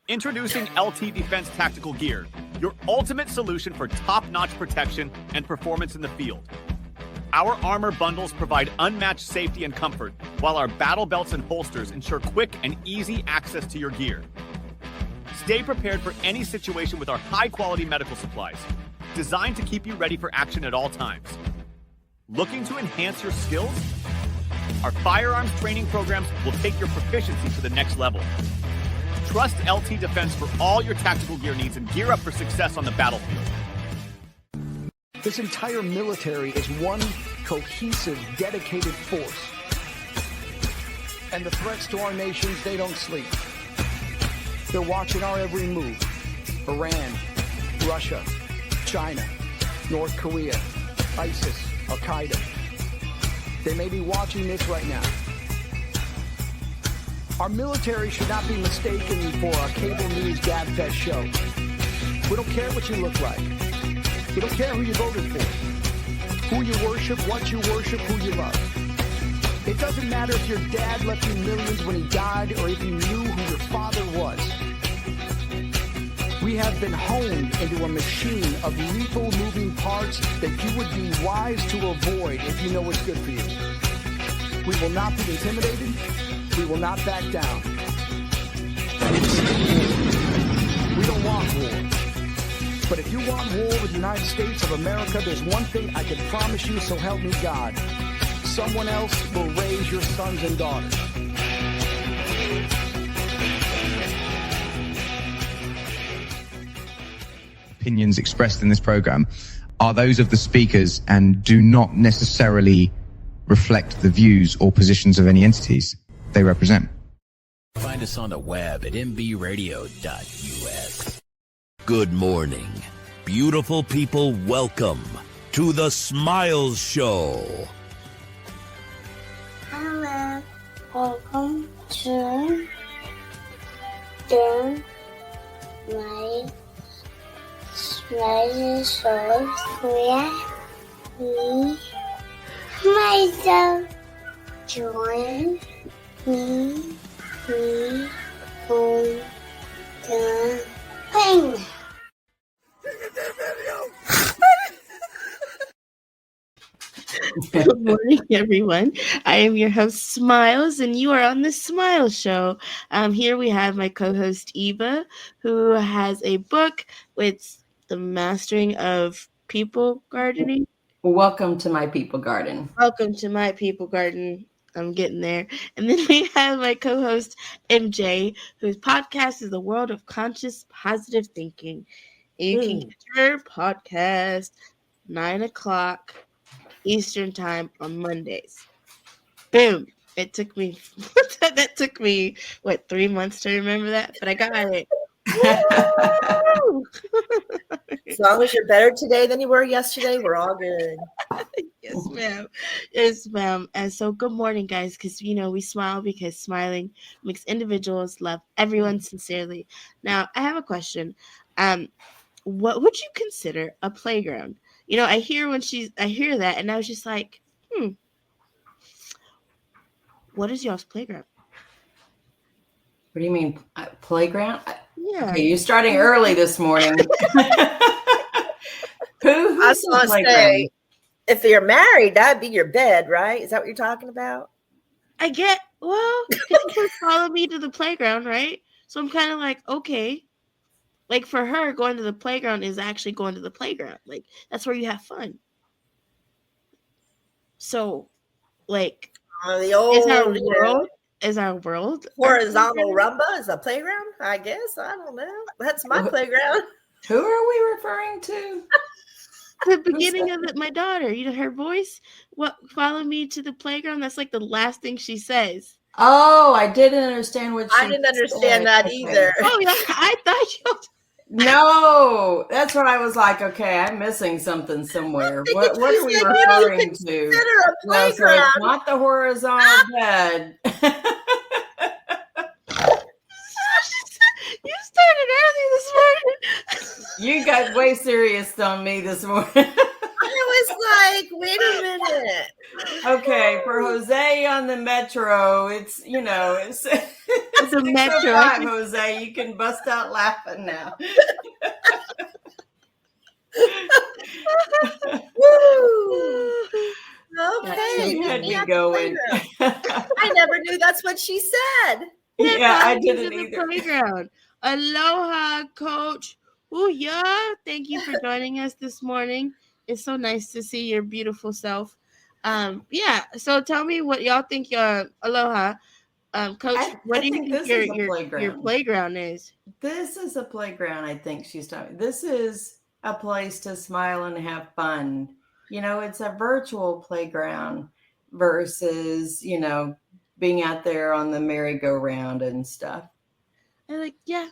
Introducing LT Defense Tactical Gear, your ultimate solution for top-notch protection and performance in the field. Our armor bundles provide unmatched safety and comfort, while our battle belts and holsters ensure quick and easy access to your gear. Stay prepared for any situation with our high-quality medical supplies, designed to keep you ready for action at all times. Looking to enhance your skills? Our firearms training programs will take your proficiency to the next level. Trust LT Defense for all your tactical gear needs and gear up for success on the battlefield. This entire military is one cohesive, dedicated force. And the threats to our nations, they don't sleep. They're watching our every move. Iran, Russia, China, North Korea, ISIS, Al-Qaeda. They may be watching this right now. Our military should not be mistaken for a cable news gabfest show. We don't care what you look like. We don't care who you voted for, who you worship, what you worship, who you love. It doesn't matter if your dad left you millions when he died or if you knew who your father was. We have been honed into a machine of lethal moving parts that you would be wise to avoid if you know what's good for you. We will not be intimidated. We will not back down. We don't want war. But if you want war with the United States of America, there's one thing I can promise you, so help me God. Someone else will raise your sons and daughters. Opinions expressed in this program are those of the speakers and do not necessarily reflect the views or positions of any entities they represent. Find us on the web at mbradio.us. Good morning, beautiful people. Welcome to the Smiles Show. Hello, welcome to the Smiles Show where we myself join me on the thing. Good morning, everyone. I am your host, Smiles, and you are on the Smiles Show. Here we have my co-host, Eva, who has a book with the mastering of people gardening. Welcome to my people garden. Welcome to my people garden. I'm getting there. And then we have my co-host, MJ, whose podcast is The World of Conscious Positive Thinking. You can get her podcast 9 o'clock Eastern time on Mondays. Boom. It took me, that took me, 3 months to remember that? But I got it. As long as you're better today than you were yesterday, we're all good. Yes, ma'am. Yes, ma'am. And so good morning, guys, because, we smile because smiling makes individuals love everyone sincerely. Now, I have a question. What would you consider a playground? I hear that, and I was just like, what is y'all's playground? What do you mean, playground? Yeah. Okay, you're starting early this morning. I was going to say, if you're married, that'd be your bed, right? Is that what you're talking about? People follow me to the playground, right? So I'm kind of like, okay. Like, for her, going to the playground is actually going to the playground. Like, that's where you have fun. So, like, is our world horizontal rumba is a playground? I guess. I don't know. That's my playground. Who are we referring to? The beginning of it, my daughter. Her voice. Follow me to the playground. That's like the last thing she says. Oh, I didn't understand what she I didn't understand that either. Oh yeah, I thought you. No, that's what I was like. Okay, I'm missing something somewhere. What are we referring to? No, so it's not the horizontal bed. You started early this morning. You got way serious on me this morning. I was like, wait a minute. Okay, for Jose on the Metro, it's The Metro. 6:05, Jose. You can bust out laughing now. Woo! Okay. You had me me at the going. playground. I never knew that's what she said. Yeah, I Welcome to didn't the either. playground. Aloha, Coach. Ooh, yeah. Thank you for joining us this morning. It's so nice to see your beautiful self. Yeah. So tell me what y'all think. Aloha, Coach. What do you think this your is a your playground is? This is a playground. I think she's talking. This is a place to smile and have fun. You know, it's a virtual playground versus being out there on the merry-go-round and stuff. I like that.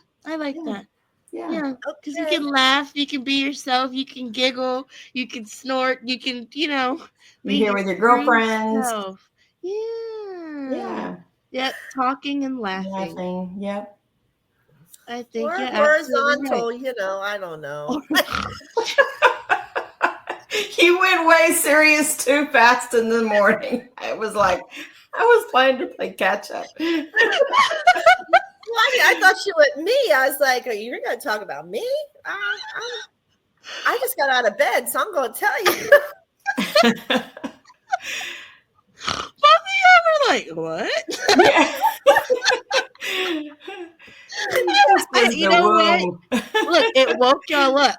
Yeah. Yeah, because you can laugh, you can be yourself, you can giggle, you can snort, you can, You're be here your with your true girlfriends. self. Yeah. Yeah. Yep, talking and laughing. Yep. I think Or you're absolutely horizontal, right. I don't know. You went way serious too fast in the morning. It was like I was planning to play catch up. Well, I thought you went me. I was like, you're going to talk about me? I just got out of bed, so I'm going to tell you. Both of y'all were like, what? Yeah. You know what? Look, it woke y'all up.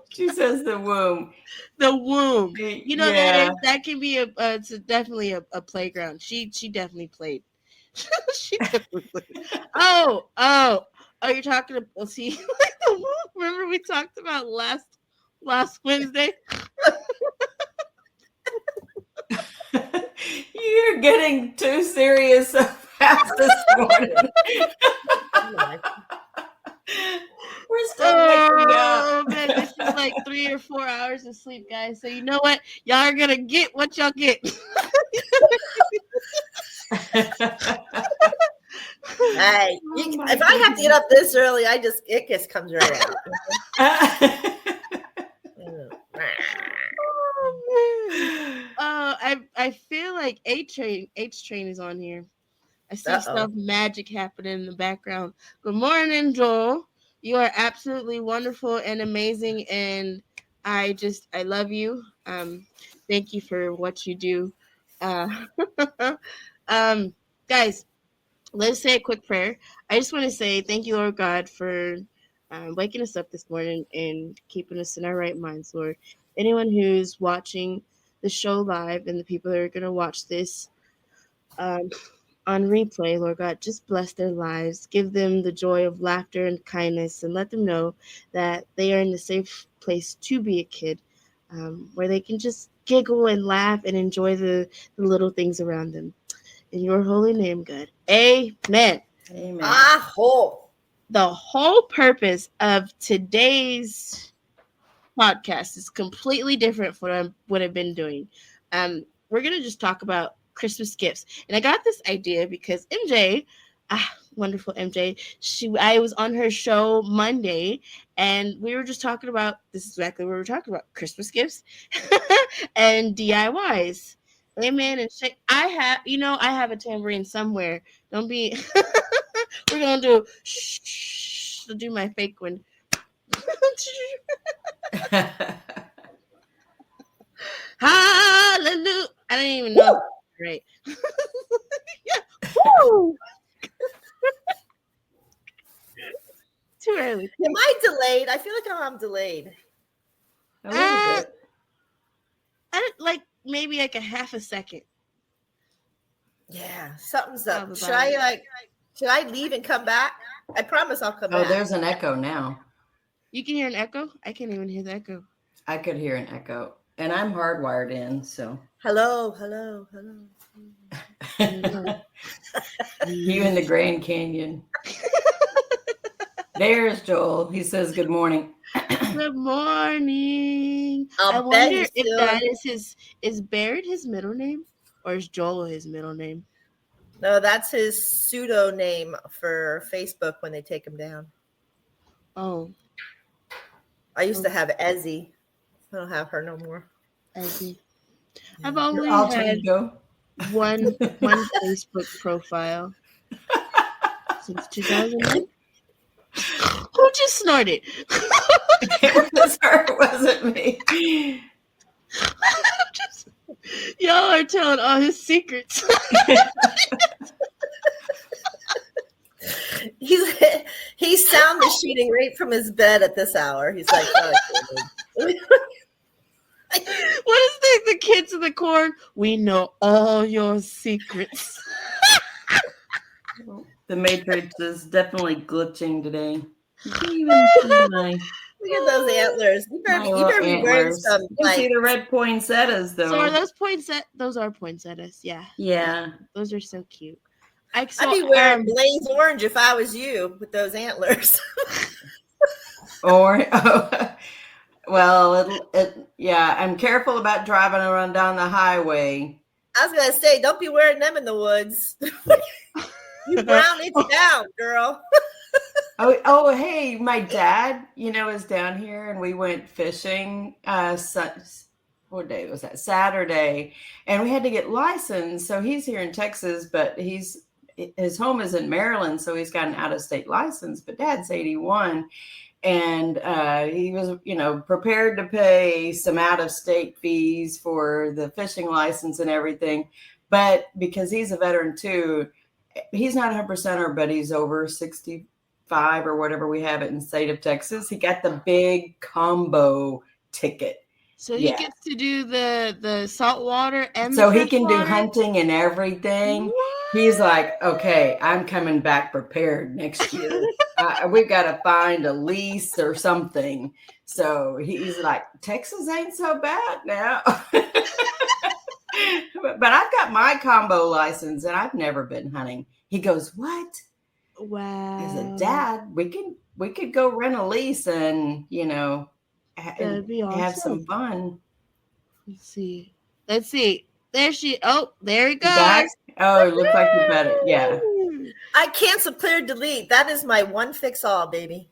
She says the womb. The womb. You know Yeah. that can be it's definitely a playground. She definitely played. She definitely played. Oh, you're talking about see like the womb. Remember we talked about last Wednesday? You're getting too serious so fast this morning. We're still waking up. Oh man, this is like 3 or 4 hours of sleep, guys. So you know what? Y'all are gonna get what y'all get. Hey, if I have to get up this early, it just comes right out. I feel like H train is on here. I see stuff magic happening in the background. Good morning, Joel. You are absolutely wonderful and amazing, and I love you. Thank you for what you do. Guys, let's say a quick prayer. I just want to say thank you, Lord God, for waking us up this morning and keeping us in our right minds, Lord. Anyone who's watching the show live and the people that are going to watch this on replay, Lord God, just bless their lives. Give them the joy of laughter and kindness, and let them know that they are in a safe place to be a kid, where they can just giggle and laugh and enjoy the little things around them. In your holy name, God. Amen. Amen. The whole purpose of today's podcast is completely different from what I would have been doing. We're going to just talk about Christmas gifts. And I got this idea because MJ, wonderful MJ, I was on her show Monday and we were just talking about, this is exactly what we were talking about, Christmas gifts and DIYs. Amen. And I have a tambourine somewhere. Don't be, we're going to do, I'll do my fake one. Hallelujah. I don't even know. Right. Yeah. Woo! Too early. Am I delayed? I feel like I'm delayed. A little bit. Maybe like a half a second. Yeah, something's up. Should I leave and come back? I promise I'll come back. Oh, there's an echo now. You can hear an echo? I can't even hear the echo. I could hear an echo. And I'm hardwired in, so. Hello. You in the Grand Canyon. There's Joel. He says good morning. Good morning. I wonder if that is Baird his middle name or is Joel his middle name? No, that's his pseudo name for Facebook when they take him down. Oh. I used to have Ezzy. I don't have her no more. Ezzy. I've always had ego. one Facebook profile since 2009. Who just snorted? It was her, it wasn't me. Y'all are telling all his secrets. He's sound machining right from his bed at this hour. He's like, oh, What is the kids in the corn? We know all your secrets. The Matrix is definitely glitching today. You can't even see my look at those antlers. You better be wearing some. You can see the red poinsettias, though. So are those Those are poinsettias. Yeah. Yeah. Those are so cute. I'd be wearing blaze orange if I was you with those antlers. Well, yeah, I'm careful about driving around down the highway. I was gonna say, don't be wearing them in the woods. You brown it down, girl. Oh, hey, my dad, is down here, and we went fishing. What day was that? Saturday, and we had to get licensed. So he's here in Texas, but his home is in Maryland, so he's got an out-of-state license. But Dad's 81. And he was, prepared to pay some out-of-state fees for the fishing license and everything. But because he's a veteran too, he's not 100%er, but he's over 65 or whatever we have it in the state of Texas. He got the big combo ticket. So he gets to do the salt water and so he can do hunting and everything. What? He's like, okay, I'm coming back prepared next year. We've got to find a lease or something. So he's like, Texas ain't so bad now. But I've got my combo license and I've never been hunting. He goes, what? Wow. I said, Dad, we could go rent a lease and, that'd be awesome. Have some fun. Let's see. There he goes. Back? Oh, it looks like you better. Yeah. I cancel, clear, delete. That is my one fix all, baby.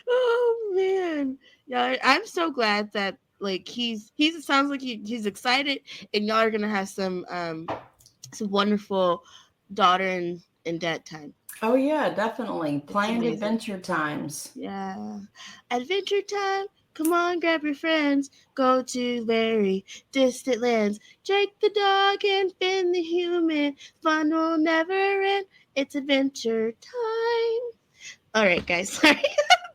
Oh man. Yeah, I'm so glad that it sounds like he's excited, and y'all are gonna have some wonderful daughter and dad time. Oh yeah, definitely. Planned adventure times. Yeah. Adventure time. Come on, grab your friends. Go to very distant lands. Jake the dog and Finn the human. Fun will never end. It's adventure time. All right, guys. Sorry.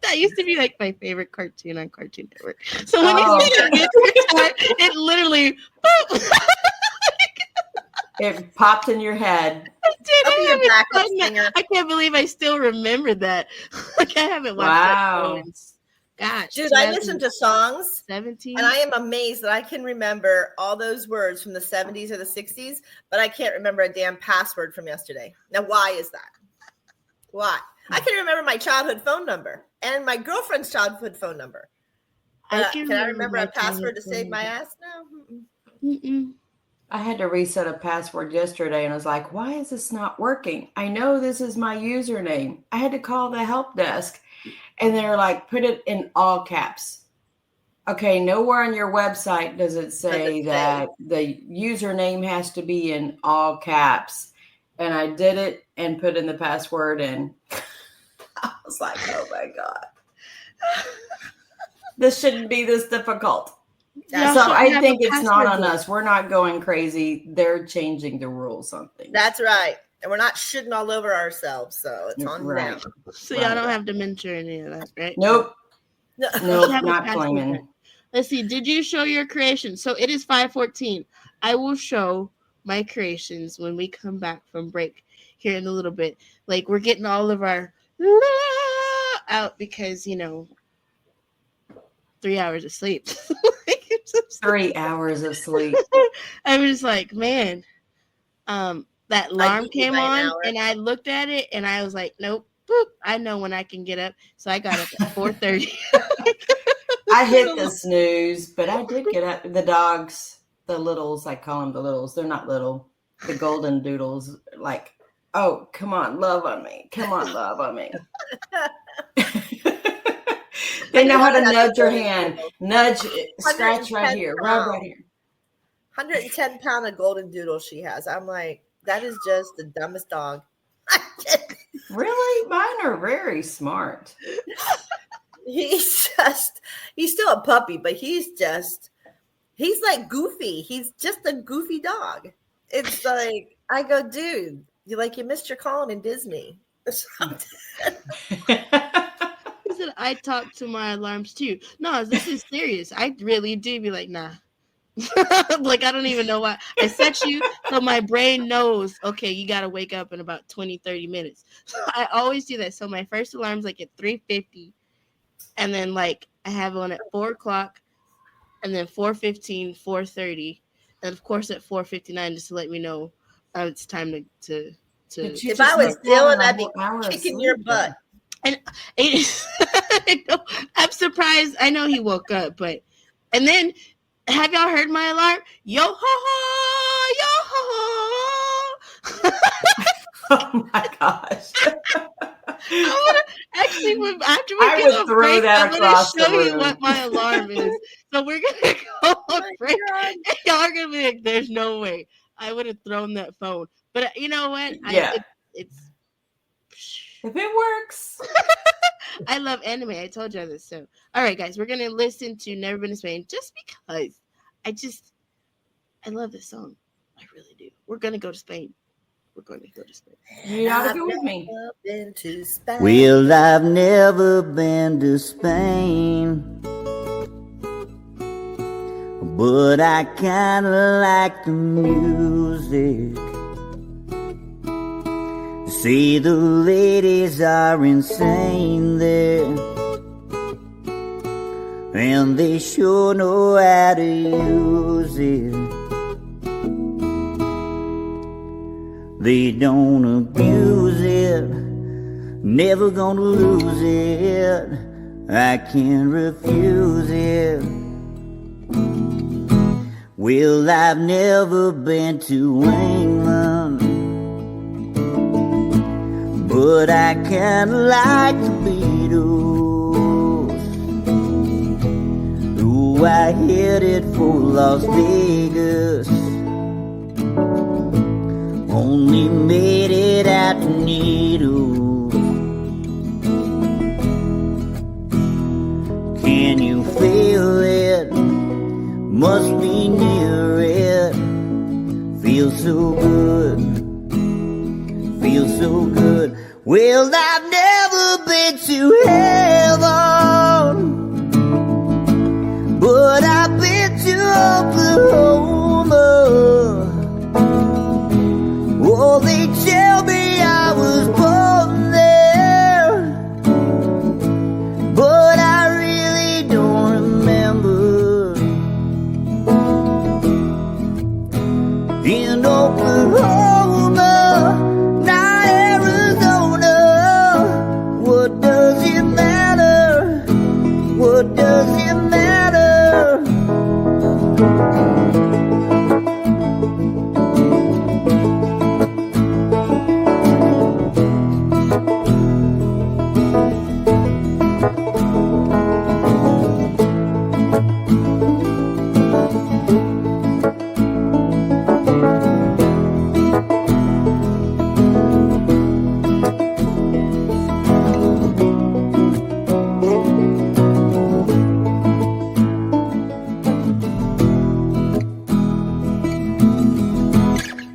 That used to be like my favorite cartoon on Cartoon Network. So when you say adventure time, it literally it popped in your head. I can't believe I still remember that. I haven't watched that since. Gosh, dude, I listen to songs 17, and I am amazed that I can remember all those words from the 70s or the 60s, but I can't remember a damn password from yesterday. Now, why is that? Why? I can remember my childhood phone number and my girlfriend's childhood phone number. Can I remember a password to save my ass? No. I had to reset a password yesterday and I was like, why is this not working? I know this is my username. I had to call the help desk and they're like, put it in all caps. Okay, nowhere on your website does it say that the username has to be in all caps. And I did it and put in the password and I was like, oh my God. This shouldn't be this difficult. Yeah, so I think it's not on us. We're not going crazy. They're changing the rules on things. That's right. And we're not shitting all over ourselves. So it's on them. So y'all don't have dementia or any of that, right? Nope. Nope, not claiming. Let's see. Did you show your creations? So it is 5:14. I will show my creations when we come back from break here in a little bit. Like we're getting all of our out because, 3 hours of sleep. 3 hours of sleep. I was just like, man, that alarm came on and I looked at it and I was like, nope, boop, I know when I can get up. So I got up at 4:30. I hit the snooze, but I did get up. The dogs, the littles, I call them the littles. They're not little. The golden doodles, like, oh, come on, love on me. Come on, love on me. They know how to nudge your hand. Nudge, scratch right here, rub right here. 110-pound of golden doodle she has. I'm like, that is just the dumbest dog. Really? Mine are very smart. He's still a puppy, but he's like goofy. He's just a goofy dog. It's like, I go, dude, you missed your calling in Disney. He said, I talk to my alarms too. No, this is serious. I really do be like, nah. Like, I don't even know why. I set you so my brain knows, okay, you got to wake up in about 20, 30 minutes. So I always do that. So my first alarm's like at 3:50. And then like I have one at 4 o'clock. And then 4:15, 4:30. And of course at 4:59 just to let me know it's time to if I was Dylan, I'd be kicking your butt. And I'm surprised. I know he woke up, but and then have y'all heard my alarm? Yo ho ho, yo ho ho. Oh my gosh. Actually, after we I get would a throw break, that I'm going across to the show you room. what my alarm is. So we're going to go on break. And y'all are going to be like, there's no way. I would have thrown that phone. But you know what? Yeah. It's if it works. I love anime. I told you this. So, all right, guys, we're going to listen to Never Been to Spain just because I love this song. I really do. We're going to go to Spain. We're going to go to Spain. You gotta go with me. Been to Spain. Well, I've never been to Spain, but I kinda like the music. See, the ladies are insane there, and they sure know how to use it. They don't abuse it, never gonna lose it. I can't refuse it. Well, I've never been to England, but I kinda like the Beatles. Ooh, I headed for Las Vegas, only made it out to Needles. Can you feel it? Must be near it. Feels so good, feels so good. Well, I've never been to heaven, but I've been to Oklahoma. Oh, they tell me I was born there, but I really don't remember. In Oklahoma, not Arizona. What does it matter? What does it matter?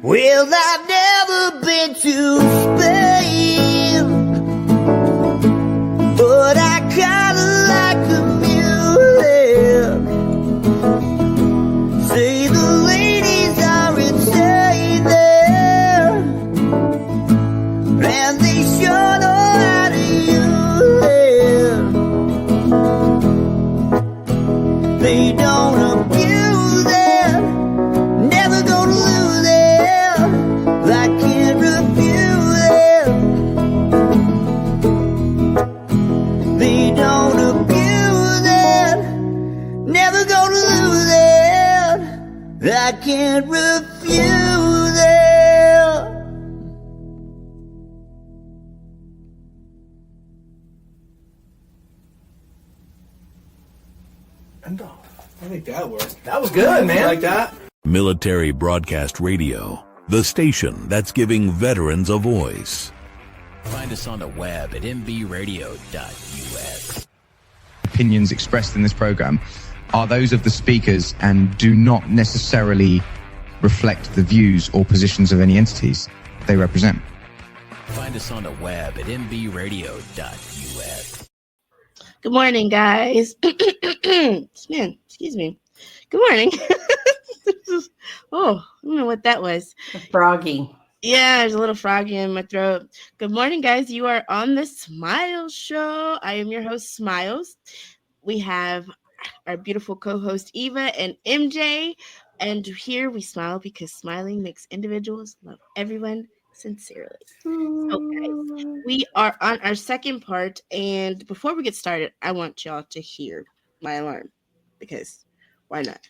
Well, I've never been to Spain, but I kinda like the music. Say the ladies are insane there, and they sure know how to use it. They don't abuse it, never gonna lose it. I can't refuse it. They don't abuse it, never gonna lose it. I can't refuse it. that worked. That was good, man. Like that? Military Broadcast Radio, the station that's giving veterans a voice. Find us on the web at mbradio.us. Opinions expressed in this program are those of the speakers and do not necessarily reflect the views or positions of any entities they represent. Find us on the web at mbradio.us. Good morning, guys. Man, excuse me. Good morning. Oh, I don't know what that was. Froggy. Yeah, there's a little froggy in my throat. Good morning, guys. You are on the Smiles Show. I am your host, Smiles. We have our beautiful co-host, Eva and MJ. And here we smile because smiling makes individuals love everyone sincerely. So, guys, we are on our second part. And before we get started, I want y'all to hear my alarm because why not?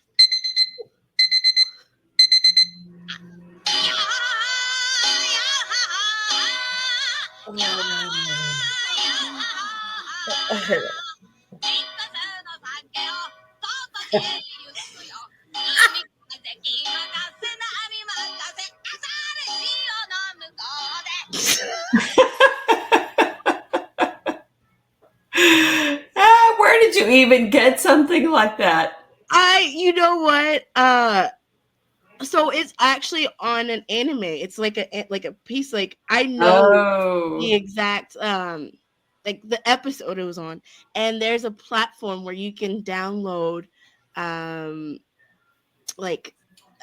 Where did you even get something like that? You know what? So it's actually on an anime. It's like a piece. Like I know the exact like the episode it was on, and there's a platform where you can download like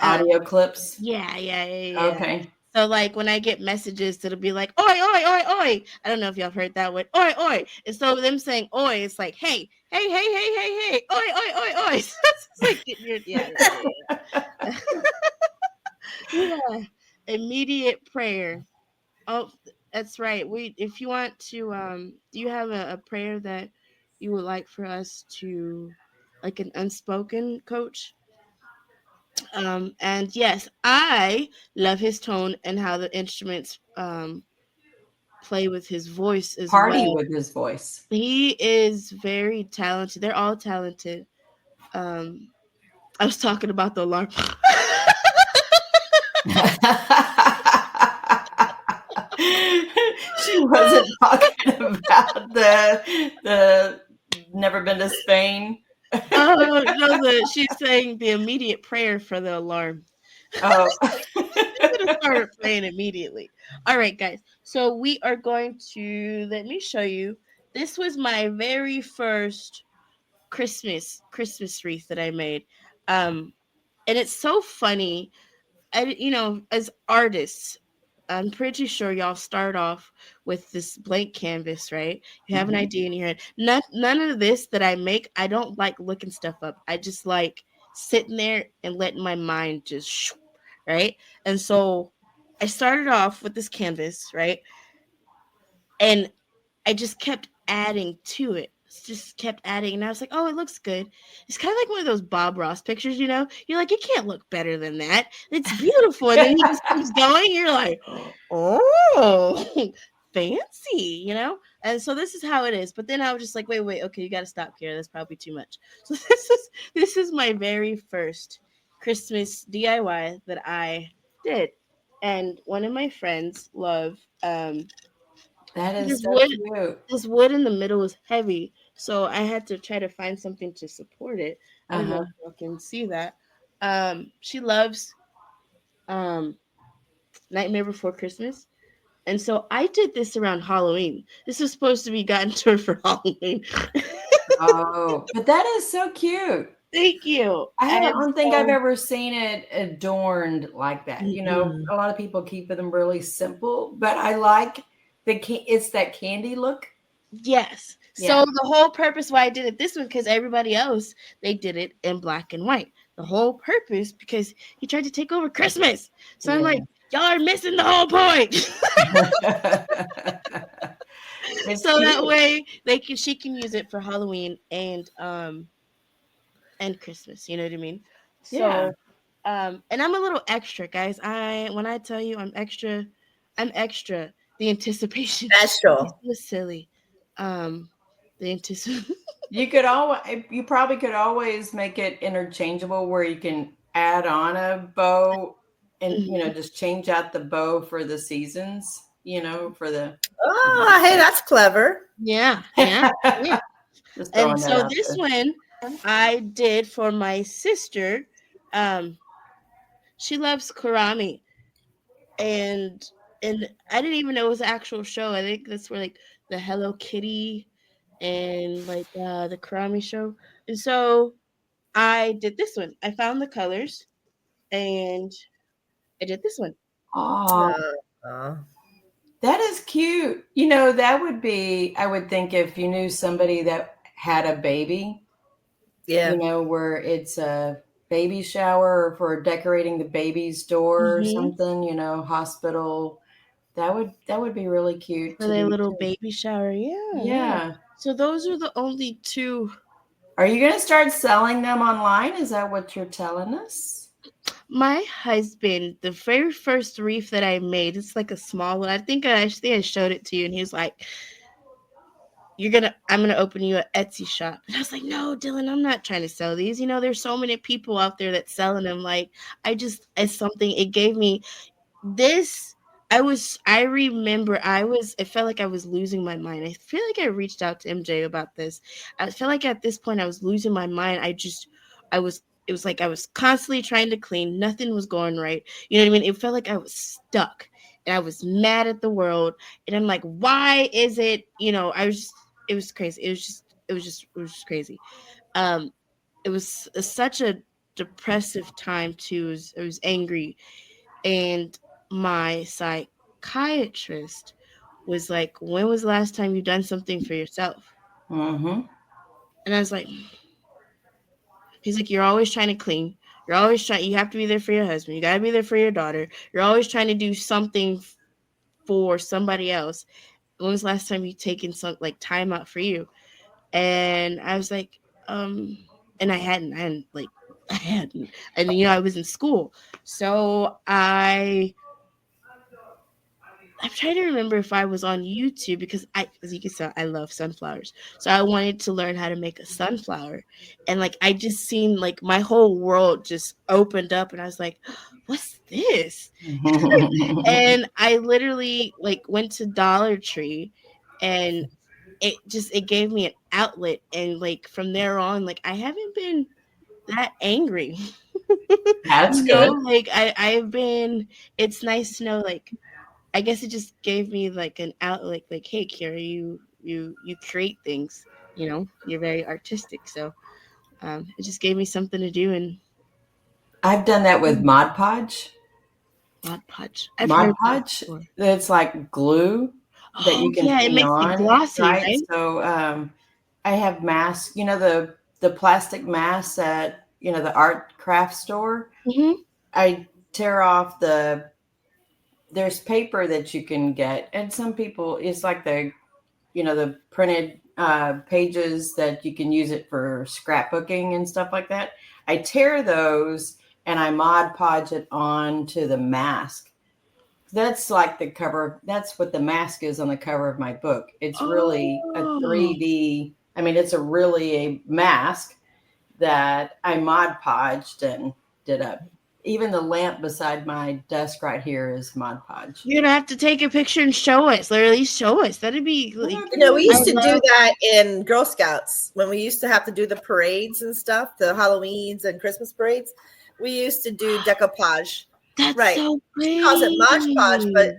audio clips. Yeah. Okay. So like when I get messages, it'll be like oi oi oi oi. I don't know if y'all heard that one. Oi oi. And so them saying oi, it's like hey oi oi oi. So it's like yeah. Yeah. Immediate prayer. Oh, that's right. If you want to do you have a prayer that you would like for us to, like an unspoken, coach? And yes, I love his tone and how the instruments play with his voice as well. Party with his voice. He is very talented. They're all talented. I was talking about the alarm. She wasn't talking about the never been to Spain. Oh no, she's saying the immediate prayer for the alarm. Oh, I'm gonna start playing immediately. All right, guys. So we are going to let me show you. This was my very first Christmas wreath that I made, and it's so funny. As artists, I'm pretty sure y'all start off with this blank canvas, right? You have an idea in your head. None of this that I make, I don't like looking stuff up. I just like sitting there and letting my mind just, right? And so I started off with this canvas, right? And I just kept adding to it. Just kept adding, and I was like, oh, it looks good. It's kind of like one of those Bob Ross pictures, you're like, it can't look better than that. It's beautiful. And then he just keeps going. You're like, oh, fancy, And so this is how it is. But then I was just like, wait, okay, you got to stop here. That's probably too much. So this is my very first Christmas DIY that I did. And one of my friends, Love, that is so cute. This wood in the middle is heavy, so I had to try to find something to support it. I don't know if you can see that. She loves Nightmare Before Christmas, and so I did this around Halloween. This is supposed to be gotten to her for Halloween. Oh, but that is so cute. Thank you. I don't think I've ever seen it adorned like that. A lot of people keep them really simple, but I like it's that candy look. Yes. Yeah. So the whole purpose why I did it this one, because everybody else, they did it in black and white. The whole purpose, because he tried to take over Christmas. So I'm like, y'all are missing the whole point. So that way she can use it for Halloween and Christmas. You know what I mean? Yeah. So and I'm a little extra, guys. When I tell you I'm extra. The anticipation. Special. It was silly. The anticipation. You probably could always make it interchangeable where you can add on a bow and just change out the bow for the seasons, for the hey, that's clever. Yeah. And so this one I did for my sister. She loves Kurami, and I didn't even know it was an actual show. I think that's where like the Hello Kitty and like the Kurami show. And so I did this one. I found the colors and I did this one. Oh, that is cute. That would be, I would think, if you knew somebody that had a baby, where it's a baby shower or for decorating the baby's door or something, hospital. That would be really cute. For their little baby shower. Yeah. So those are the only two. Are you going to start selling them online? Is that what you're telling us? My husband, the very first wreath that I made, it's like a small one. I think I showed it to you, and he was like, I'm gonna open you an Etsy shop. And I was like, no, Dylan, I'm not trying to sell these. There's so many people out there that's selling them. Like, it's something, it gave me this. It felt like I was losing my mind. I feel like I reached out to MJ about this. I feel like at this point I was losing my mind. It was like I was constantly trying to clean. Nothing was going right. You know what I mean? It felt like I was stuck and I was mad at the world. And I'm like, why is it, it was crazy. It was just crazy. It was such a depressive time too. I was angry. And my psychiatrist was like, when was the last time you've done something for yourself? Mm-hmm. And I was like, he's like, you're always trying to clean. You're always trying. You have to be there for your husband. You got to be there for your daughter. You're always trying to do something for somebody else. When was the last time you taken some time out for you? And I was like, and I hadn't. And I was in school. So I'm trying to remember if I was on YouTube because as you can tell, I love sunflowers. So I wanted to learn how to make a sunflower. And I just seen my whole world just opened up and I was like, what's this? And I literally went to Dollar Tree and it gave me an outlet. And from there on, I haven't been that angry. That's good. I've been, it's nice to know I guess it just gave me an outlet, hey, Kira, you create things, you're very artistic. So it just gave me something to do. And I've done that with Mod Podge. Mod Podge. Mod Podge. It's like glue that you can it makes on, it glossy, right? So I have masks, the plastic masks at, the art craft store. Mm-hmm. I tear off there's paper that you can get. And some people, it's like the printed pages that you can use it for scrapbooking and stuff like that. I tear those and I Mod Podge it onto the mask. That's like the cover. That's what the mask is on the cover of my book. It's really a 3D. I mean, it's really a mask that I Mod Podged and did up. Even the lamp beside my desk right here is Mod Podge. You're gonna have to take a picture and show us. Literally show us. That'd be we used to do that in Girl Scouts when we used to have to do the parades and stuff, the Halloweens and Christmas parades. We used to do decoupage. That's right. So we call it Mod Podge, but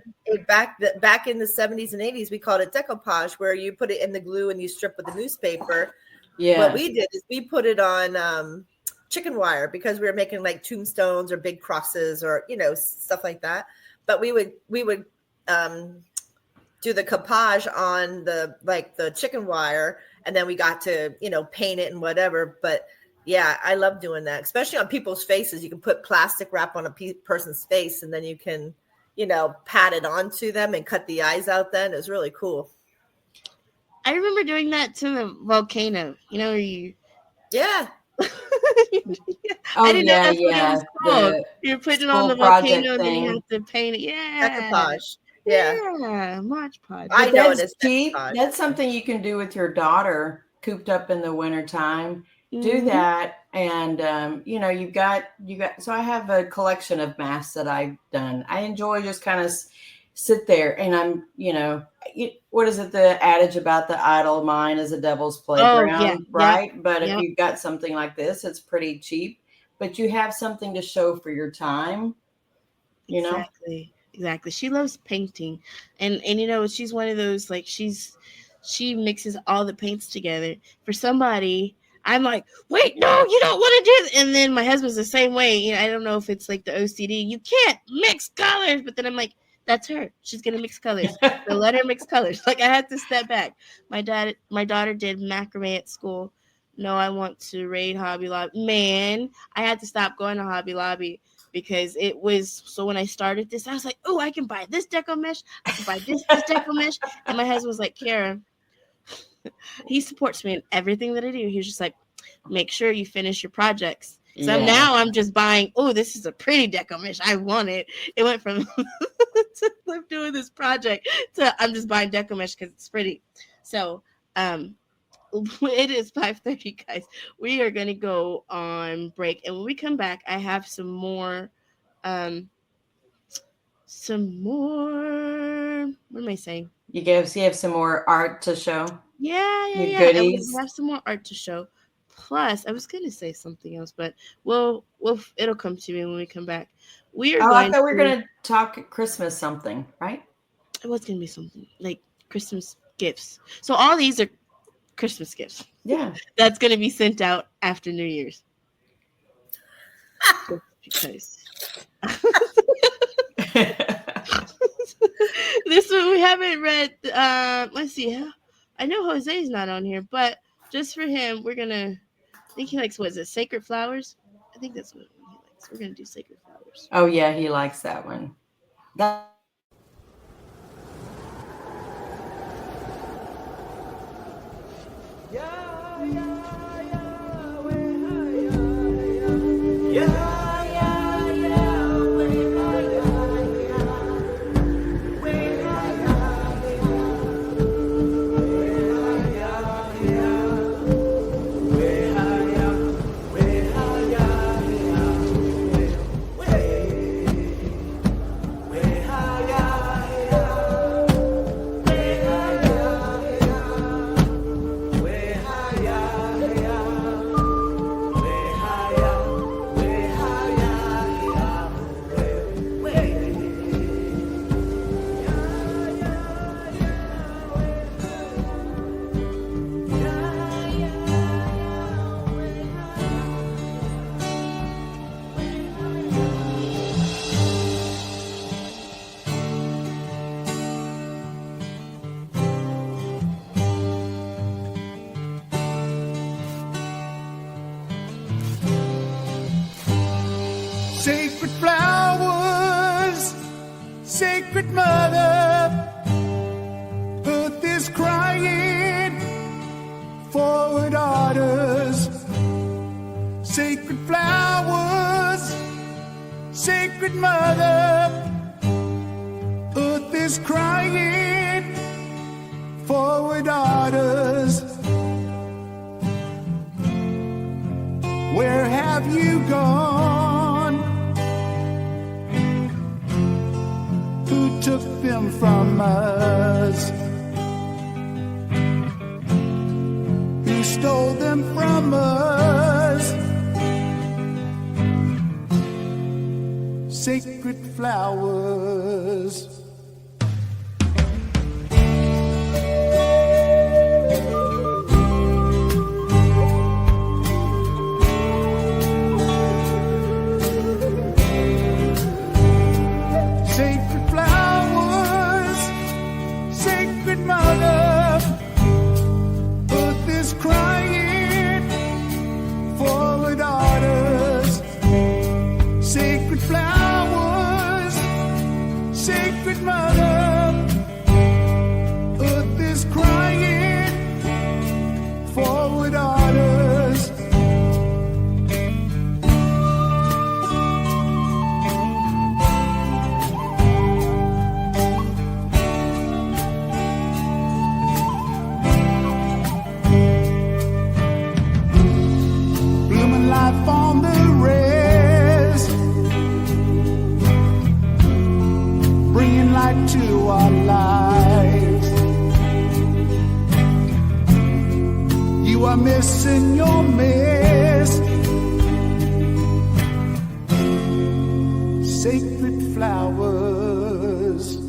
back in the 70s and 80s, we called it decoupage, where you put it in the glue and you strip with the newspaper. Yeah. What we did is we put it on chicken wire because we were making tombstones or big crosses or stuff like that. But we would do the coupage on the chicken wire, and then we got to paint it and whatever. But yeah, I love doing that, especially on people's faces. You can put plastic wrap on a person's face, and then you can pat it onto them and cut the eyes out. Then it was really cool. I remember doing that to the volcano. Where you yeah. I didn't know that's what it was called. You're putting it on the volcano and then you have to paint it. Yeah. Decoupage. Yeah. Mod Podge. I know it is cheap. That's something you can do with your daughter cooped up in the winter time, do Mhm. that. And, you've got, so I have a collection of masks that I've done. I enjoy just kind of sit there and I'm, what is it? The adage about the idle mind is a devil's playground, right? But if you've got something like this, it's pretty cheap, but you have something to show for your time, Exactly. She loves painting, and she's one of those, like, she mixes all the paints together for somebody. I'm like, wait, no, you don't want to do it. And then my husband's the same way. I don't know if it's like the OCD. You can't mix colors. But then I'm like, that's her. She's gonna mix colors. So let her mix colors. Like, I had to step back. My daughter did macrame at school. No, I want to raid Hobby Lobby. Man, I had to stop going to Hobby Lobby because it was, so when I started this, I was like, oh, I can buy this deco mesh. I can buy this deco mesh. And my husband was like, Kara, he supports me in everything that I do. He was just like, make sure you finish your projects. So now I'm just buying, oh, this is a pretty deco mesh. I want it. It went from to I'm doing this project to I'm just buying deco mesh because it's pretty. So it is 5:30, guys. We are going to go on break. And when we come back, I have some more, what am I saying? You have some more art to show. Yeah. Goodies. And we have some more art to show. Plus, I was going to say something else, but it'll come to me when we come back. I thought we were going to talk Christmas something, right? It was going to be something like Christmas gifts. So all these are Christmas gifts. Yeah. That's going to be sent out after New Year's. Because this one we haven't read. Let's see. I know Jose's not on here, but just for him, we're going to, I think he likes, what is it, Sacred Flowers? I think that's what he likes. We're going to do Sacred Flowers. Oh, yeah, he likes that one. Sacred flowers, sacred mother, earth is crying for her daughters. Sacred flowers, sacred mother, earth is crying for her daughters. Where have you gone? Who took them from us? Who stole them from us? Sacred flowers. Sacred flowers, sacred mother, earth is crying for her daughters. Sacred flowers, sacred mother, earth is crying for her daughters. to our lives. You are missing your mist. Sacred flowers.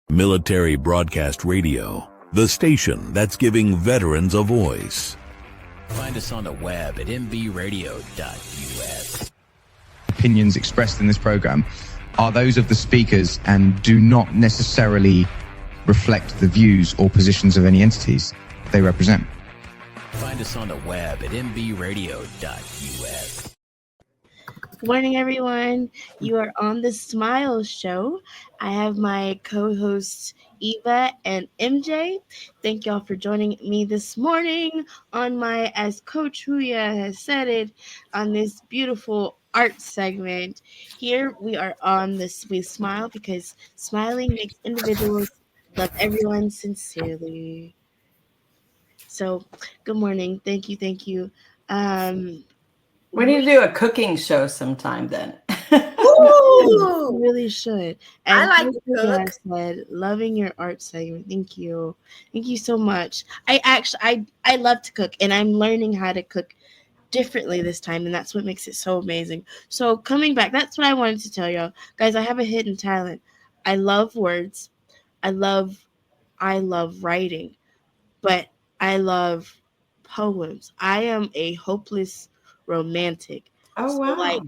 Military Broadcast Radio, the station that's giving veterans a voice. Find us on the web at mbradio.us. Opinions expressed in this program are those of the speakers and do not necessarily reflect the views or positions of any entities they represent. Find us on the web at mbradio.us. Good morning, everyone. You are on the Smile Show. I have my co-hosts Eva and MJ. Thank y'all for joining me this morning on my, as Coach Huya has said it, on this beautiful art segment. Here we are on this We Smile because smiling makes individuals love everyone sincerely. So, good morning. Thank you. We need to do a cooking show sometime then. Ooh, really should. And I like to cook. said, loving your art segment. Thank you so much. I love to cook, and I'm learning how to cook differently this time, and that's what makes it so amazing. So coming back, that's what I wanted to tell y'all, guys. I have a hidden talent. I love words. I love writing, but I love poems. I am a hopeless romantic. Oh, wow. Like,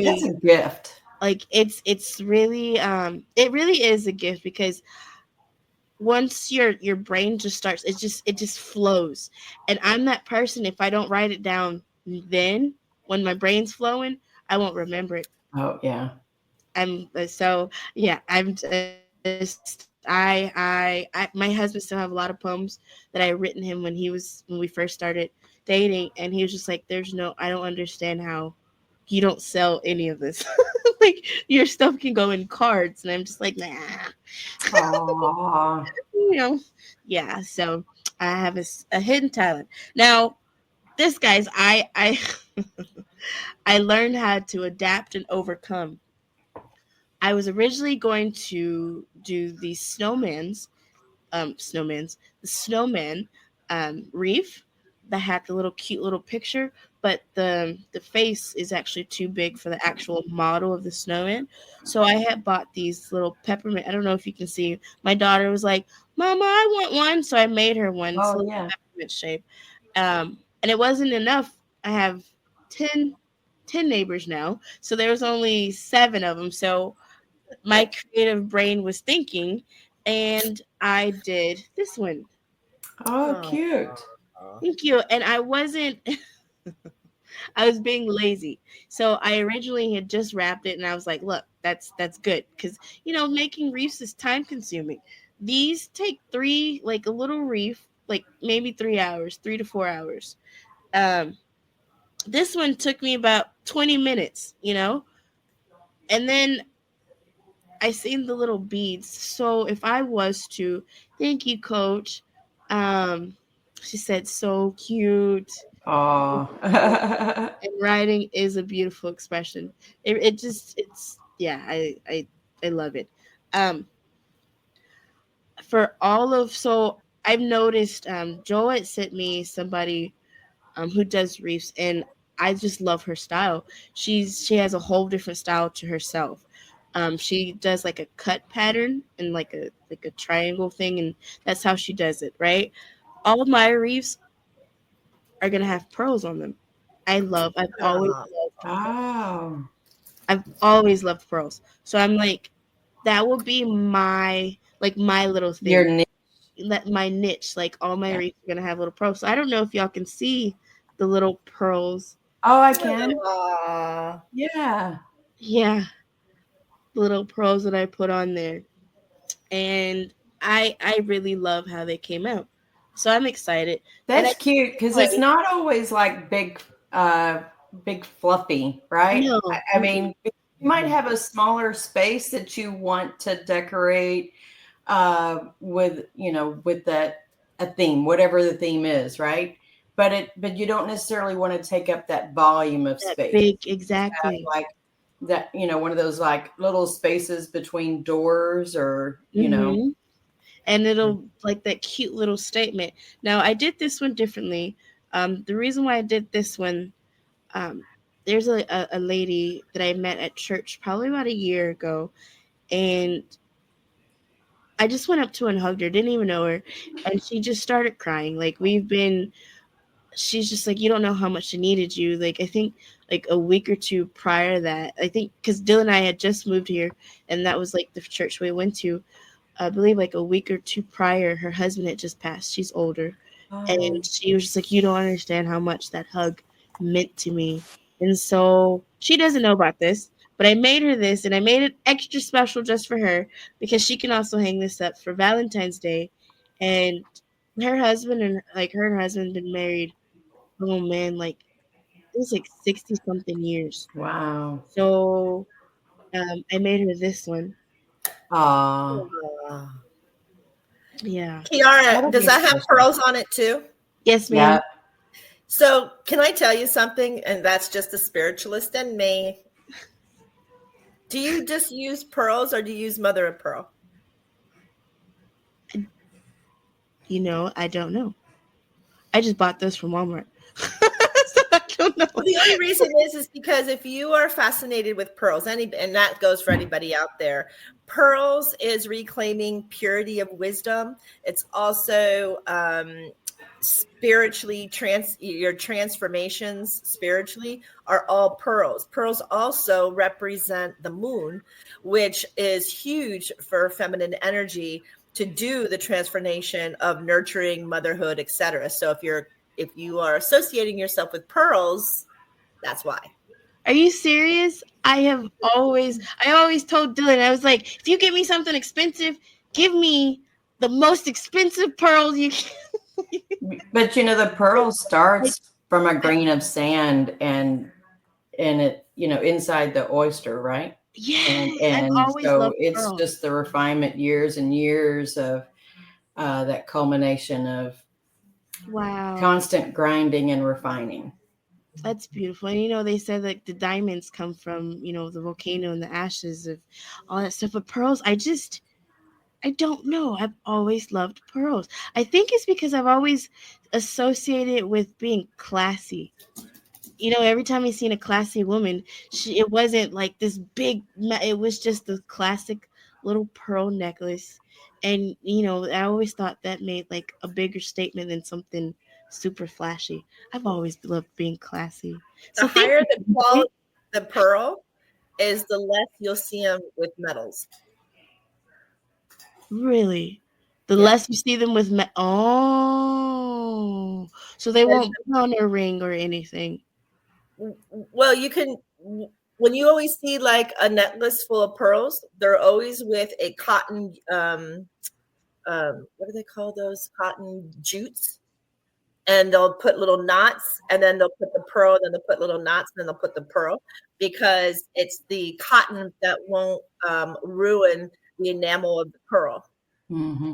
that's a gift. Like, it's really it really is a gift, because once your brain just starts, it just flows. And I'm that person, if I don't write it down then when my brain's flowing, I won't remember it. Oh, yeah. I'm just I my husband still have a lot of poems that I written him when we first started dating, and he was just like, I don't understand how you don't sell any of this. Like, your stuff can go in cards, and I'm just like, nah. Aww. Yeah, so I have a hidden talent. Now, this, guys, I I learned how to adapt and overcome. I was originally going to do the the snowman reef that had the cute little picture, but the face is actually too big for the actual model of the snowman. So I had bought these little peppermint. I don't know if you can see. My daughter was like, "Mama, I want one," so I made her one. It's a little peppermint shape, and it wasn't enough. I have 10 neighbors now, so there was only 7 of them. So my creative brain was thinking, and I did this one. Oh, cute. Thank you. And I wasn't I was being lazy. So I originally had just wrapped it, and I was like, look, that's good, because making reefs is time consuming. These take a little reef, like maybe 3 hours, 3 to 4 hours. This one took me about 20 minutes, and then I seen the little beads. So if I was to, thank you, Coach. She said, so cute. Oh. And writing is a beautiful expression. I love it. So I've noticed, Joel had sent me somebody who does reefs, and I just love her style. She has a whole different style to herself. She does like a cut pattern and like a triangle thing, and that's how she does it, right? All of my reefs are gonna have pearls on them. I've always loved pearls. So I'm like, that will be my little thing. Your niche. My niche. Like, all my reefs are gonna have little pearls. So I don't know if y'all can see the little pearls. Oh, I can. Aw. Yeah. Yeah, little pearls that I put on there, and I really love how they came out. So I'm excited. That's cute because it's not always like big fluffy, right? No. I mean, you might have a smaller space that you want to decorate with, with that a theme, whatever the theme is, right? But you don't necessarily want to take up that volume of that space. big, exactly. Like that, one of those like little spaces between doors, or Mhm. And it'll like that cute little statement. Now I did this one differently. The reason why I did this one, there's a lady that I met at church probably about a year ago, and I just went up to her and hugged her, didn't even know her, and she just started crying. Like she's just like, you don't know how much she needed you. Like, I think like a week or two prior to that, I think because Dylan and I had just moved here, and that was like the church we went to. I believe like a week or two prior, her husband had just passed. She's older. And she was just like, you don't understand how much that hug meant to me. And so she doesn't know about this, but I made her this, and I made it extra special just for her because she can also hang this up for Valentine's Day. And her husband and her husband been married, oh man, like it was like 60 something years. Wow. So I made her this one. Aww. Yeah. Kiara, does that have pearls on it too? Yes, ma'am. Yeah. So can I tell you something? And that's just the spiritualist in me. Do you just use pearls, or do you use mother of pearl? I don't know. I just bought this from Walmart. So I don't know. Well, the only reason is because if you are fascinated with pearls, and that goes for anybody out there, pearls is reclaiming purity of wisdom. It's also spiritually your transformations spiritually are all pearls. Pearls also represent the moon, which is huge for feminine energy to do the transformation of nurturing, motherhood, etc. So if you are associating yourself with pearls, that's why. Are you serious? I always told Dylan, I was like, if you give me something expensive, give me the most expensive pearls you can. But the pearl starts from a grain of sand and it, inside the oyster, right? Yeah. And so it's pearls. Just the refinement, years and years of that culmination of constant grinding and refining. That's beautiful. And they said like the diamonds come from, the volcano and the ashes of all that stuff. But pearls, I don't know. I've always loved pearls. I think it's because I've always associated it with being classy. Every time I seen a classy woman, it wasn't like this big, it was just the classic little pearl necklace. And, I always thought that made like a bigger statement than something super flashy. I've always loved being classy. The higher the quality of the pearl is, the less you'll see them with metals. Really? The less you see them with so they won't put on a ring or anything. Well, you can, when you always see like a necklace full of pearls, they're always with a cotton, what do they call those? Cotton jutes. And they'll put little knots, and then they'll put the pearl, then they'll put little knots, and then they'll put the pearl, because it's the cotton that won't ruin the enamel of the pearl. Mm-hmm.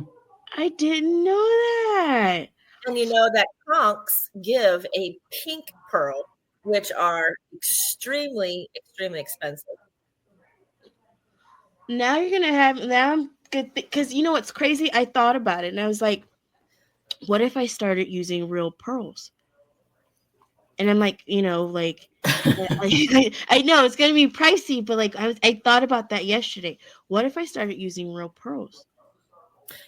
I didn't know that. And that conchs give a pink pearl, which are extremely, extremely expensive. Now I'm good, because what's crazy? I thought about it, and I was like, what if I started using real pearls? And I'm like, I know it's going to be pricey, but like I thought about that yesterday. What if I started using real pearls?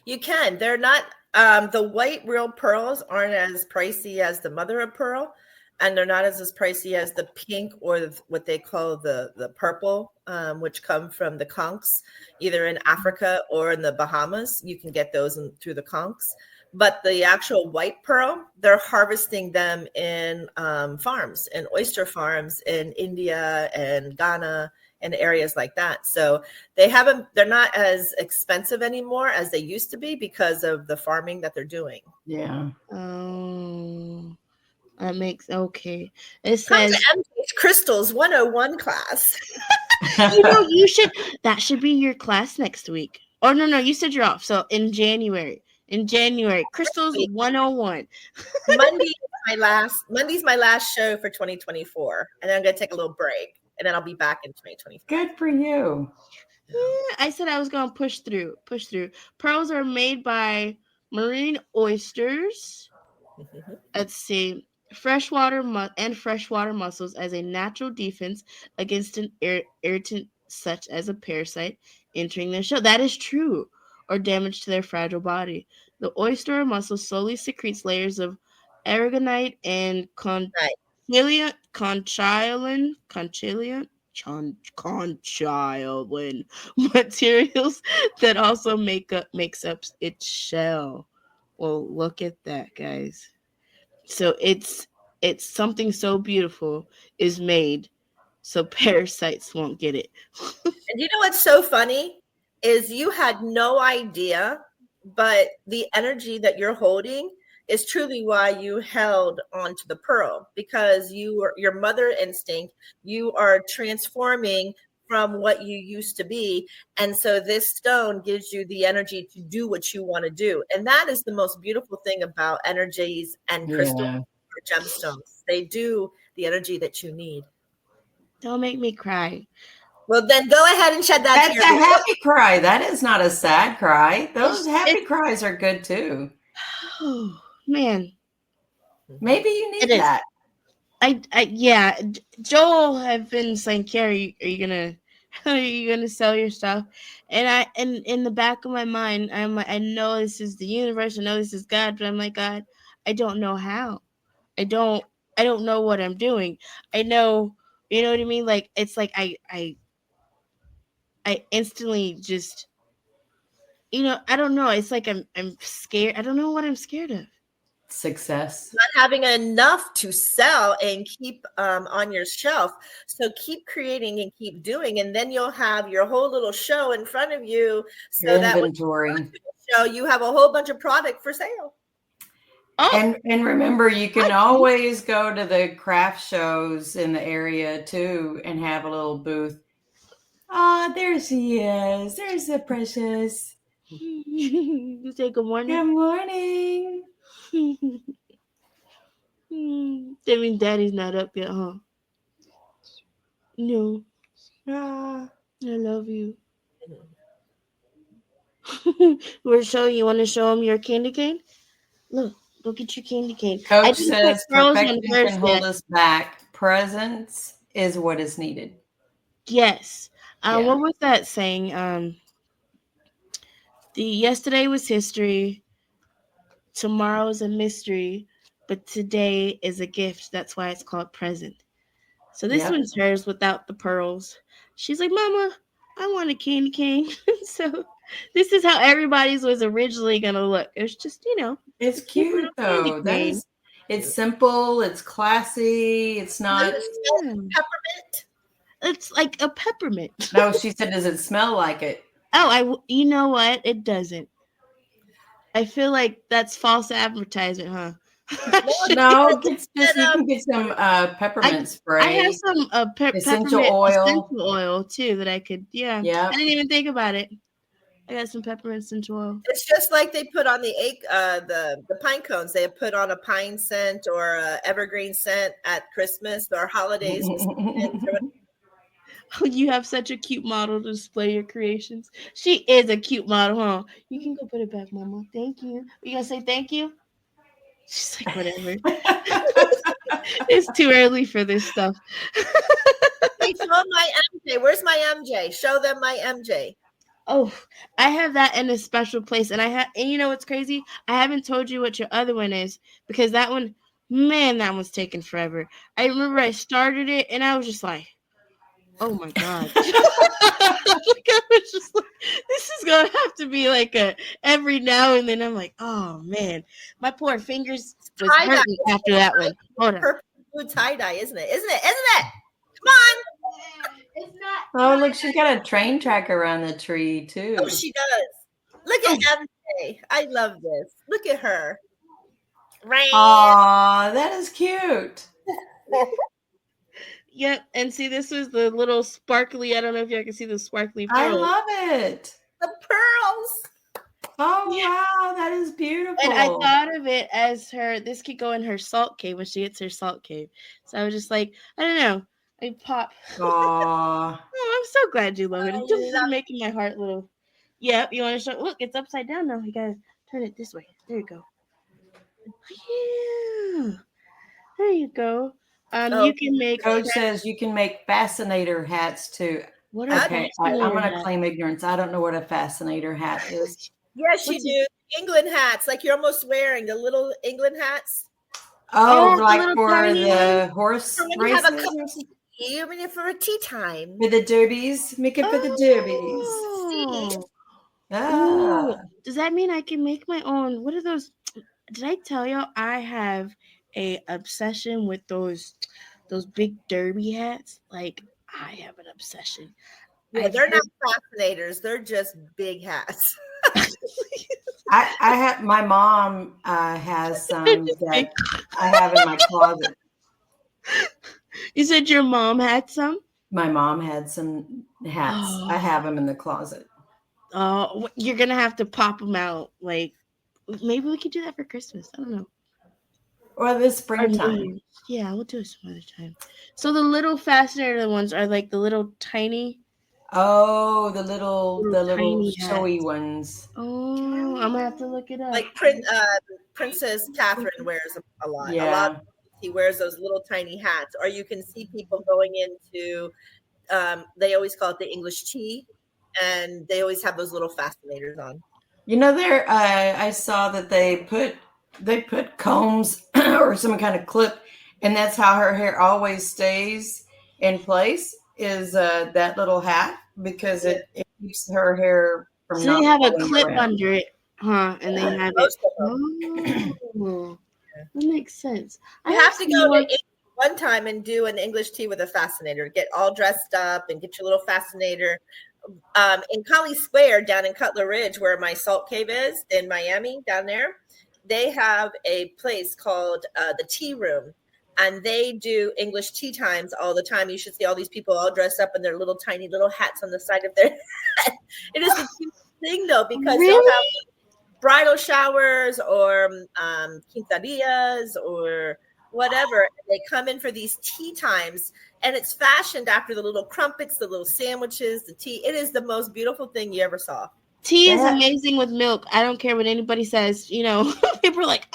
You can. They're not, the white real pearls aren't as pricey as the mother of pearl, and they're not as pricey as the pink or what they call the purple, which come from the conchs, either in Africa or in the Bahamas. You can get those through the conchs. But the actual white pearl, they're harvesting them in farms, in oyster farms in India and Ghana and areas like that. So they're not as expensive anymore as they used to be because of the farming that they're doing. Yeah. Oh, that makes okay. It says MJ's Crystals 101 class. That should be your class next week. Oh no, you said you're off. So in January, Crystals 101. Monday's my last show for 2024, and then I'm gonna take a little break, and then I'll be back in 2024. Good for you. I said I was gonna push through. Pearls are made by marine oysters. Let's see. Freshwater mussels as a natural defense against an irritant such as a parasite entering their shell. That is true. Or damage to their fragile body. The oyster or mussel slowly secretes layers of aragonite and conchylin materials that also makes up its shell. Well, look at that, guys. So it's something so beautiful is made so parasites won't get it. And you know what's so funny is you had no idea, but the energy that you're holding is truly why you held onto the pearl, because your mother instinct, you are transforming from what you used to be. And so this stone gives you the energy to do what you want to do. And that is the most beautiful thing about energies and crystals or gemstones. They do the energy that you need. Don't make me cry. Well, then go ahead and shed that tear. That's a happy cry. That is not a sad cry. Those happy cries are good too. Oh, man. Maybe you need that. Yeah. Joel have been saying, Carrie, are you gonna sell your stuff? And in the back of my mind, I'm like, I know this is the universe, I know this is God, but I'm like, God, I don't know how. I don't know what I'm doing. I know, you know what I mean? Like, it's like I instantly just, I don't know. It's like I'm scared. I don't know what I'm scared of. Success. Not having enough to sell and keep on your shelf. So keep creating and keep doing, and then you'll have your whole little show in front of you. So that inventory. You have a whole bunch of product for sale. Oh. And remember, you can always go to the craft shows in the area too and have a little booth. Oh, there she is. There's the precious. You say good morning. Good morning. That means Daddy's not up yet, huh? No. I love you. We're showing you. Want to show him your candy cane? Look at your candy cane. Coach says perfection can hold us back. Presence is what is needed. Yes. What was that saying? The yesterday was history. Tomorrow is a mystery, but today is a gift. That's why it's called present. So this one's hers without the pearls. She's like, Mama, I want a candy cane. So this is how everybody's was originally going to look. It's just, It's cute though. It's simple. It's classy. It's not peppermint. It's like a peppermint. No, she said, does it smell like it? Oh, you know what? It doesn't. I feel like that's false advertisement, huh? No, you can get some peppermint spray. I have some essential oil too that I could. Yeah. I didn't even think about it. I got some peppermint essential oil. It's just like they put on the pine cones. They put on a pine scent or a evergreen scent at Christmas or holidays. Oh, you have such a cute model to display your creations. She is a cute model, huh? You can go put it back, Mama. Thank you. Are you gonna say thank you? She's like, whatever. It's too early for this stuff. Hey, show my MJ. Where's my MJ? Show them my MJ. Oh, I have that in a special place, and you know what's crazy? I haven't told you what your other one is because that one's taking forever. I remember I started it, and I was just like, oh my God. I was just like, this This is gonna have to be like a every now and then. I'm like, oh man, my poor fingers was Tie-dye. hurting after that one. Hold on. Purple blue tie-dye, isn't it? Isn't it? Come on. It's not. Oh, look, she's got a train track around the tree too. Oh, she does. Look at MJ. I love this. Look at her. Right. Aw, that is cute. Yep, and see, this was the little sparkly. I don't know if y'all can see the sparkly I pearls. love it. The pearls. Oh, wow, that is beautiful. And I thought of it as her. This could go in her salt cave when she gets her salt cave. So I was just like, I don't know. I pop. Aw. Oh, I'm so glad you love it. It's just love making my heart little. Yep, you want to show? Look, it's upside down now. You gotta turn it this way. There you go. Yeah, there you go. You can make. Coach says you can make fascinator hats too. What are Okay, I'm going to claim ignorance. I don't know what a fascinator hat is. Yes, you do. England hats, like you're almost wearing the little England hats. Oh, the like little for tiny the horse For when you have a races? cup or of something? tea, or when you're for a tea time. For the derbies? Make it for the derbies. Oh. Ah. Ooh, does that mean I can make my own? What are those? Did I tell y'all I have a obsession with those big derby hats? Like I have an obsession. Yeah, they're not fascinators. They're just big hats. I have my mom has some that I have in my closet. You said your mom had some? My mom had some hats. I have them in the closet. Oh, you're gonna have to pop them out. Like maybe we could do that for Christmas. I don't know. Or the springtime. Yeah, we'll do it some other time. So the little fascinator ones are like the little tiny. Oh, the little tiny showy hats. ones. Oh, I'm gonna have to look it up. Like Princess Catherine wears them a lot. Yeah. A lot. He wears those little tiny hats, or you can see people going into. They always call it the English tea, and they always have those little fascinators on. You know, there I saw that they put combs or some kind of clip, and that's how her hair always stays in place. Is that little hat because it keeps her hair from. So they have a blowing clip around. under it, huh? And they have it. Oh, that makes sense. I have to go to one time and do an English tea with a fascinator. Get all dressed up and get your little fascinator. In Collie Square down in Cutler Ridge, where my salt cave is in Miami, down there, they have a place called the Tea Room, and they do English tea times all the time. You should see all these people all dressed up in their little tiny little hats on the side of their head. It is the cutest thing though, because they'll have bridal showers or quinceañeras or whatever. They come in for these tea times, and it's fashioned after the little crumpets, the little sandwiches, the tea. It is the most beautiful thing you ever saw. Tea is amazing with milk. I don't care what anybody says. You know, people are like,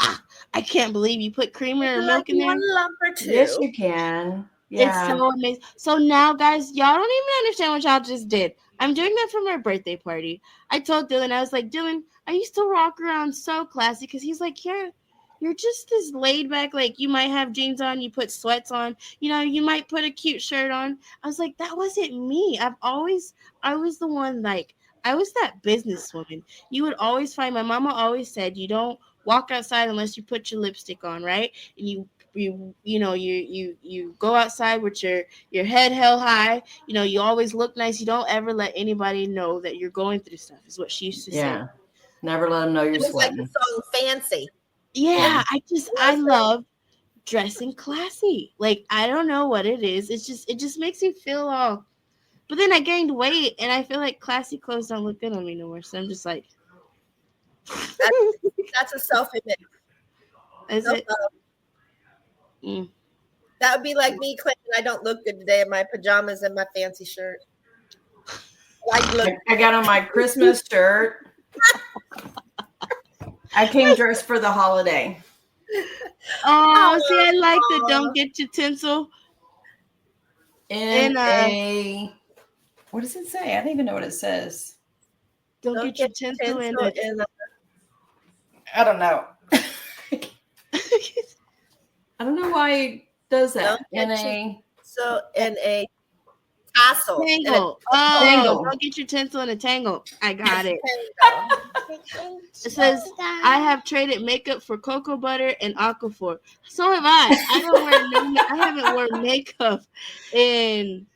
I can't believe you put creamer or milk in there. One lump or two. Yes, you can. Yeah. It's so amazing. So now, guys, y'all don't even understand what y'all just did. I'm doing that for my birthday party. I told Dylan, I was like, Dylan, I used to walk around so classy, because he's like, yeah, you're just this laid back, like you might have jeans on, you put sweats on, you know, you might put a cute shirt on. I was like, that wasn't me. I was the one, like, I was that businesswoman. You would always find, my mama always said, you don't walk outside unless you put your lipstick on, right? And you go outside with your head held high. You know, you always look nice. You don't ever let anybody know that you're going through stuff, is what she used to say. Never let them know you're It's like sweating. the song Fancy. Yeah, I love dressing classy. Like, I don't know what it is. It just makes me feel all. But then I gained weight, and I feel like classy clothes don't look good on me no more. So I'm just like, that's a self-image. Is it? That would be like me claiming I don't look good today in my pajamas and my fancy shirt. I got on my Christmas shirt. I came dressed for the holiday. Oh, see, I like the don't get your tinsel. In a, what does it say? I don't even know what it says. Don't get your tinsel in it. I don't know. I don't know why it does that. In a tassel. and a Tangle. Tangle. Don't get your tinsel in a tangle. I got it. tangle. It says, I have traded makeup for cocoa butter and Aquaphor. So have I. I haven't worn makeup in,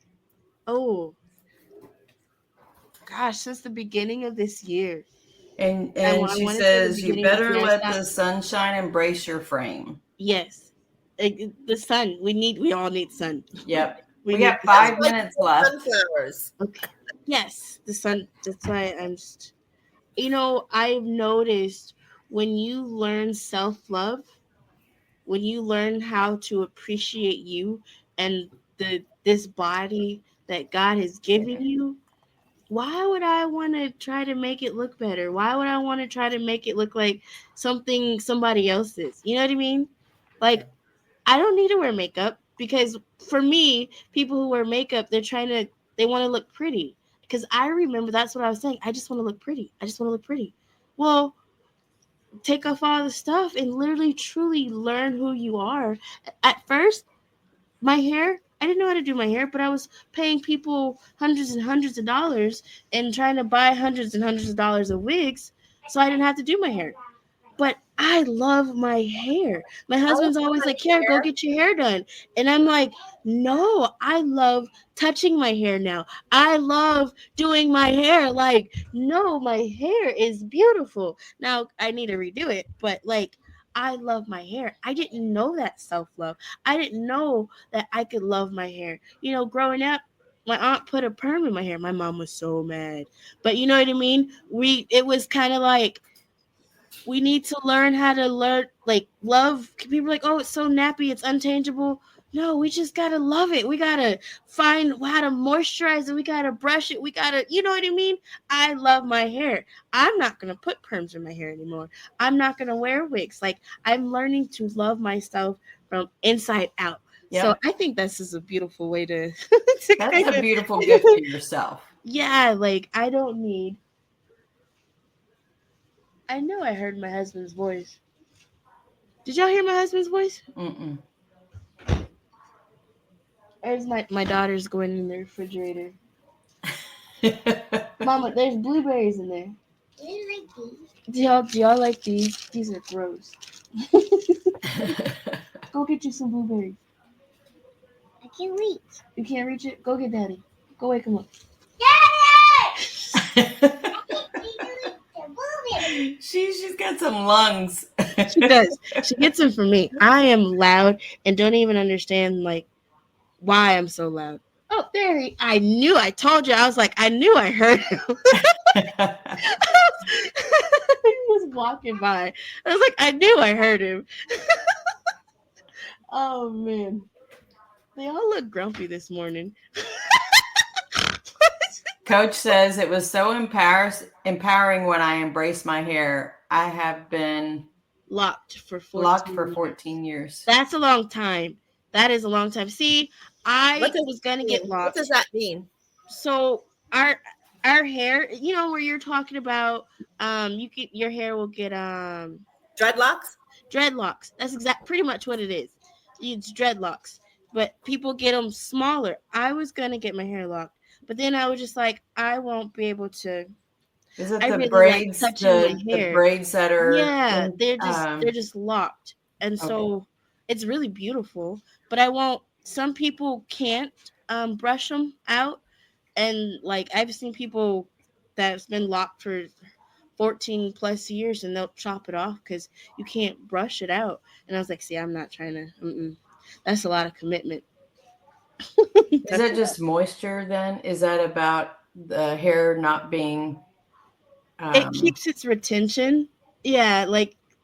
since the beginning of this year. And she wanna say the says, you beginning of better the year, let stop. the sunshine embrace your frame. Yes. The sun. We all need sun. Yep. We need got the 5 sun. minutes left. Sunflowers. Okay. Yes, the sun. That's why I'm just, I've noticed when you learn self-love, when you learn how to appreciate you and this body that God has given you, why would I want to try to make it look better? Why would I want to try to make it look like something somebody else is? You know what I mean? Like, I don't need to wear makeup because for me, people who wear makeup, they want to look pretty. Because I remember that's what I was saying. I just want to look pretty. I just want to look pretty. Well, take off all the stuff and literally, truly learn who you are. At first, my hair, I didn't know how to do my hair, but I was paying people hundreds and hundreds of dollars and trying to buy hundreds and hundreds of dollars of wigs so I didn't have to do my hair. But I love my hair. My husband's always like, Kara, go get your hair done. And I'm like, no, I love touching my hair now. I love doing my hair. Like, no, my hair is beautiful. Now, I need to redo it, but like, I love my hair. I didn't know that self-love. I didn't know that I could love my hair. Growing up, my aunt put a perm in my hair. My mom was so mad. But you know what I mean? It was kind of like, we need to learn how to love. People are like, oh, it's so nappy, it's unchangeable. No, we just gotta love it. We gotta find how to moisturize it. We gotta brush it. We gotta, you know what I mean? I love my hair. I'm not gonna put perms in my hair anymore. I'm not gonna wear wigs. Like, I'm learning to love myself from inside out. Yep. So I think this is a beautiful way to. That's a beautiful gift to yourself. Yeah, like I don't need. I know I heard my husband's voice. Did y'all hear my husband's voice? Mm-mm. There's my daughter's going in the refrigerator. Mama, there's blueberries in there. Do you like these? Do y'all like these? These are gross. Go get you some blueberries. I can't reach. You can't reach it? Go get Daddy. Go wake him up. Daddy! She's got some lungs. She does. She gets them from me. I am loud and don't even understand why I'm so loud. Oh, there I told you. I was like, I knew I heard him. He was walking by. I was like, I knew I heard him. Oh man. They all look grumpy this morning. Coach says it was so empowering when I embraced my hair. I have been locked for 14 years. That's a long time. That is a long time. See, I was going to get locked. What does that mean? So our hair, where you're talking about, your hair will get dreadlocks. Dreadlocks. That's pretty much what it is. It's dreadlocks, but people get them smaller. I was going to get my hair locked. But then I was just like, I won't be able to. Is it the braids? The braids that are? Yeah, they're just locked, and so it's really beautiful. But I won't. Some people can't brush them out, and I've seen people that's been locked for 14 plus years, and they'll chop it off because you can't brush it out. And I was like, see, I'm not trying to. That's a lot of commitment. Is that just moisture then? Is that about the hair not being it keeps its retention. Yeah,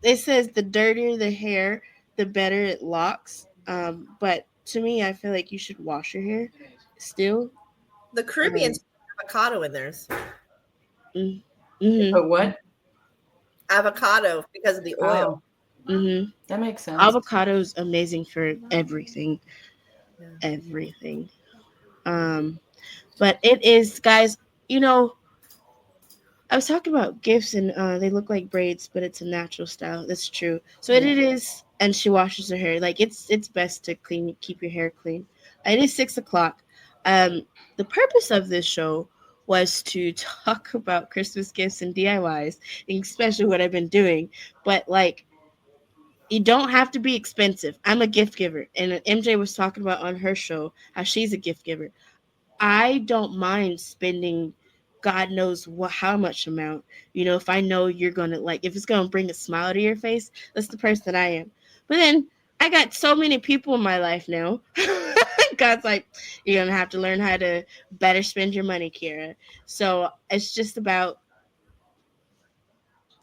it says the dirtier the hair, the better it locks. But to me, I feel like you should wash your hair still. The Caribbeans put avocado in theirs. Mm-hmm. But what? Avocado because of the oil. Mm-hmm. That makes sense. Avocado is amazing for everything. Everything. But it is, guys, I was talking about gifts and they look like braids, but it's a natural style. That's true. So it is, and she washes her hair. It's best to keep your hair clean. It is 6:00. The purpose of this show was to talk about Christmas gifts and DIYs, especially what I've been doing. But like, you don't have to be expensive. I'm a gift giver, and MJ was talking about on her show how she's a gift giver. I don't mind spending God knows how much amount. If I know you're gonna if it's gonna bring a smile to your face, that's the person I am. But then I got so many people in my life now. God's like, you're gonna have to learn how to better spend your money, Kira. So it's just about,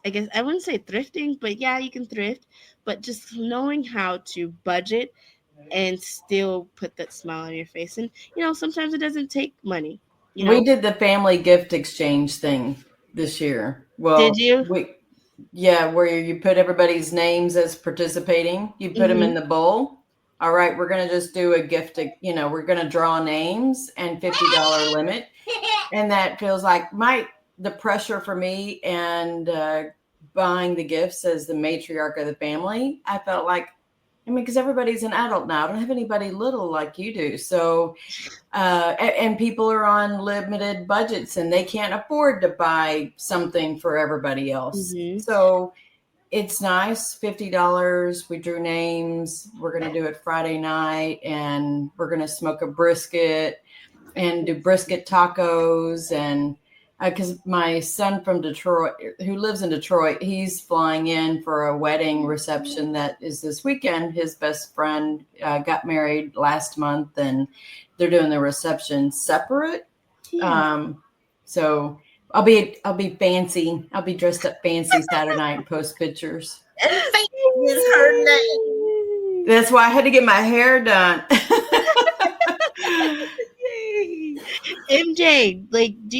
I guess I wouldn't say thrifting, but yeah, you can thrift, but just knowing how to budget and still put that smile on your face. And sometimes it doesn't take money. We did the family gift exchange thing this year. Well, did you? Where you put everybody's names as participating. You put them in the bowl. All right, we're going to just do a gift. We're going to draw names and $50 limit. And that feels like the pressure for me and buying the gifts as the matriarch of the family. I felt like, because everybody's an adult now. I don't have anybody little like you do. So, and people are on limited budgets and they can't afford to buy something for everybody else. Mm-hmm. So it's nice. $50. We drew names. We're going to do it Friday night and we're going to smoke a brisket and do brisket tacos. And because my son from Detroit, who lives in Detroit, he's flying in for a wedding reception that is this weekend. His best friend got married last month and they're doing the reception separate. Yeah. So I'll be fancy. I'll be dressed up fancy Saturday night and post pictures. And fancy is her name. That's why I had to get my hair done. MJ, do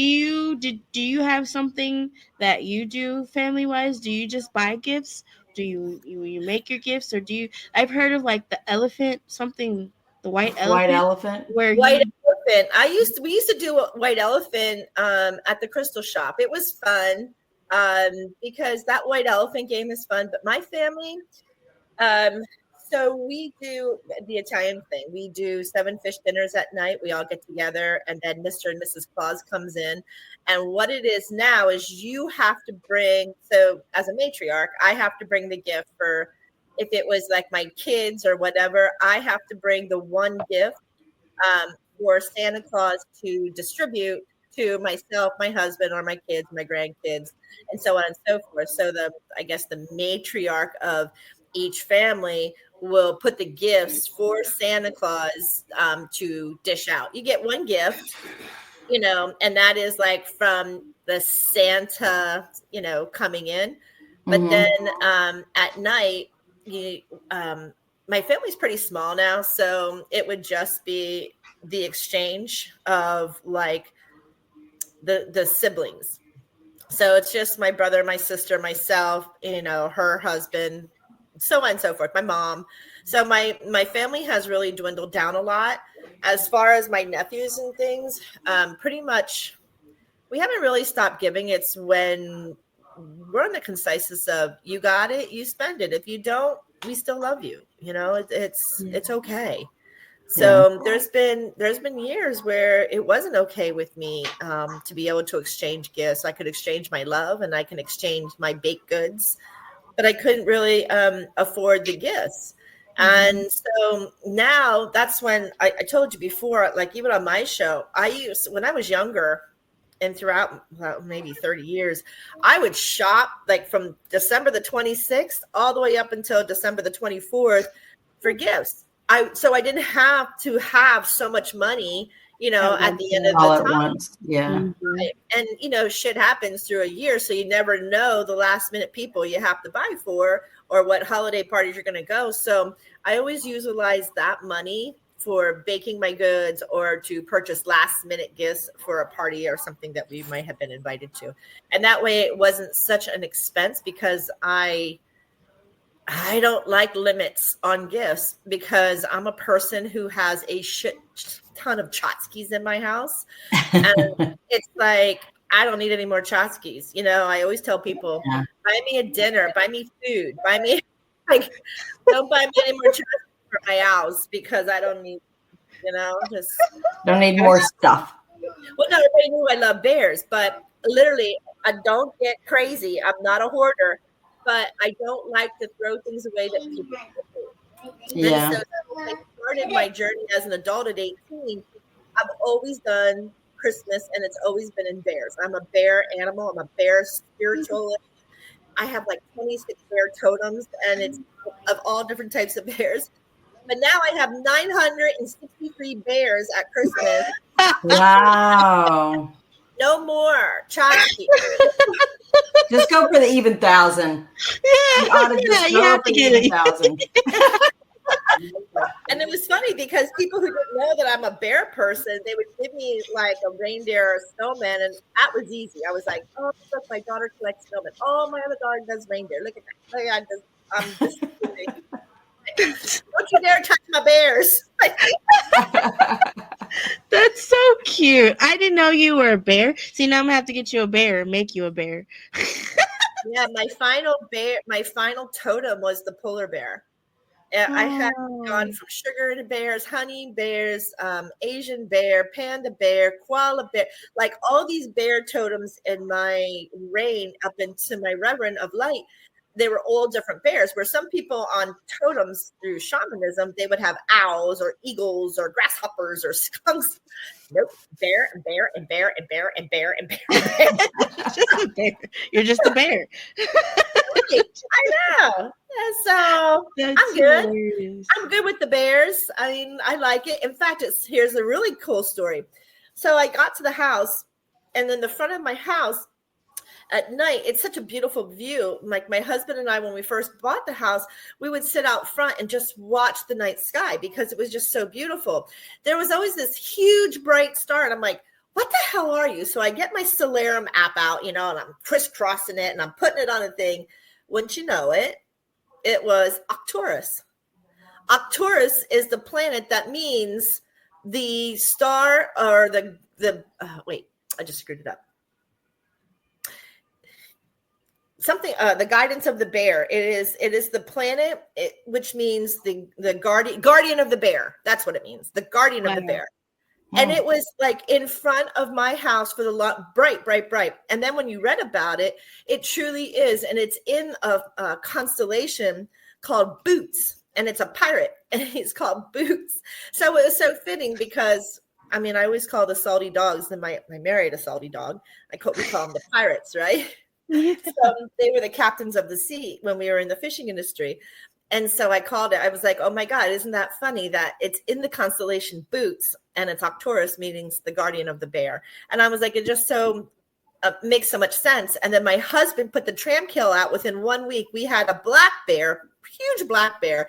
you have something that you do family wise? Do you just buy gifts? Do you make your gifts, or do you? I've heard of the elephant something, the white elephant. White elephant. Elephant. We used to do a white elephant at the Crystal Shop. It was fun because that white elephant game is fun. But my family, so we do the Italian thing. We do 7 fish dinners at night. We all get together, and then Mr. and Mrs. Claus comes in. And what it is now is you have to bring. So as a matriarch, I have to bring the gift for. If it was like my kids or whatever, I have to bring the one gift for Santa Claus to distribute to myself, my husband, or my kids, my grandkids, and so on and so forth. So the matriarch of each family will put the gifts for Santa Claus to dish out. You get one gift, and that is from the Santa, coming in. But then at night, my family's pretty small now, so it would just be the exchange of the siblings. So it's just my brother, my sister, myself, her husband, so on and so forth, my mom. So my family has really dwindled down a lot. As far as my nephews and things, pretty much we haven't really stopped giving. It's when we're on the consensus of you got it, you spend it. If you don't, we still love you. It's okay. So there's been years where it wasn't okay with me to be able to exchange gifts. I could exchange my love and I can exchange my baked goods, but I couldn't really afford the gifts. And so now that's when I told you before, even on my show, when I was younger and throughout maybe 30 years, I would shop from December the 26th all the way up until December the 24th for gifts. So I didn't have to have so much money, at the end of the time. Yeah. Right. And, shit happens through a year. So you never know the last minute people you have to buy for or what holiday parties you're going to go. So I always utilize that money for baking my goods or to purchase last minute gifts for a party or something that we might have been invited to. And that way it wasn't such an expense because I don't like limits on gifts because I'm a person who has a shit ton of tchotchkes in my house. And it's I don't need any more tchotchkes. I always tell people, buy me a dinner, buy me food, buy me, don't buy me any more tchotchkes for my house because I don't need. Just don't need more stuff. Well, no, everybody knew I love bears, but literally, I don't get crazy. I'm not a hoarder, but I don't like to throw things away that people give me. Yeah. And so I started my journey as an adult at 18. I've always done Christmas, and it's always been in bears. I'm a bear animal. I'm a bear spiritualist. I have like 26 bear totems, and it's of all different types of bears. But now I have 963 bears at Christmas. Wow. No more tchotchke. Just go for the even 1,000. Yeah, you have to get it. 1,000. And it was funny because people who didn't know that I'm a bear person, they would give me like a reindeer or a snowman, and that was easy. I was like, oh, look, my daughter collects snowmen. Oh, my other daughter does reindeer. Look at that. I'm just don't you dare touch my bears. That's so cute. I didn't know you were a bear. See, now I'm gonna have to get you a bear, make you a bear. Yeah, my final totem was the polar bear. I had gone from sugar to bears, honey bears, Asian bear, panda bear, koala bear, like all these bear totems in my reign up into my Reverend of Light. They were all different bears, where some people on totems through shamanism, they would have owls or eagles or grasshoppers or skunks. Nope, bear and bear and bear and bear and bear and bear. Just a bear. You're just a bear. I know. And so I'm good. Hilarious. I'm good with the bears. I mean, I like it. In fact, here's a really cool story. So I got to the house, and then the front of my house, at night, it's such a beautiful view. Like my husband and I, when we first bought the house, we would sit out front and just watch the night sky because it was just so beautiful. There was always this huge bright star, and I'm like, what the hell are you? So I get my Stellarium app out, and I'm crisscrossing it, and I'm putting it on a thing. Wouldn't you know it? It was Arcturus. Arcturus is the planet that means the star or wait, I just screwed it up. Something the guidance of the bear. It is the planet, which means the guardian of the bear. That's what it means. The guardian of the bear. And it was like in front of my house for the bright. And then when you read about it, it truly is. And it's in a constellation called Boots, and it's a pirate, and he's called Boots. So it was so fitting because I always call the salty dogs. Then I married a salty dog. We call them the pirates, right? So they were the captains of the sea when we were in the fishing industry. And so I called it. I was like, oh my God, isn't that funny that it's in the constellation Boots and it's Arcturus, meaning the guardian of the bear. And I was like, it just so makes so much sense. And then my husband put the tramkill out. Within 1 week, we had a black bear, huge black bear,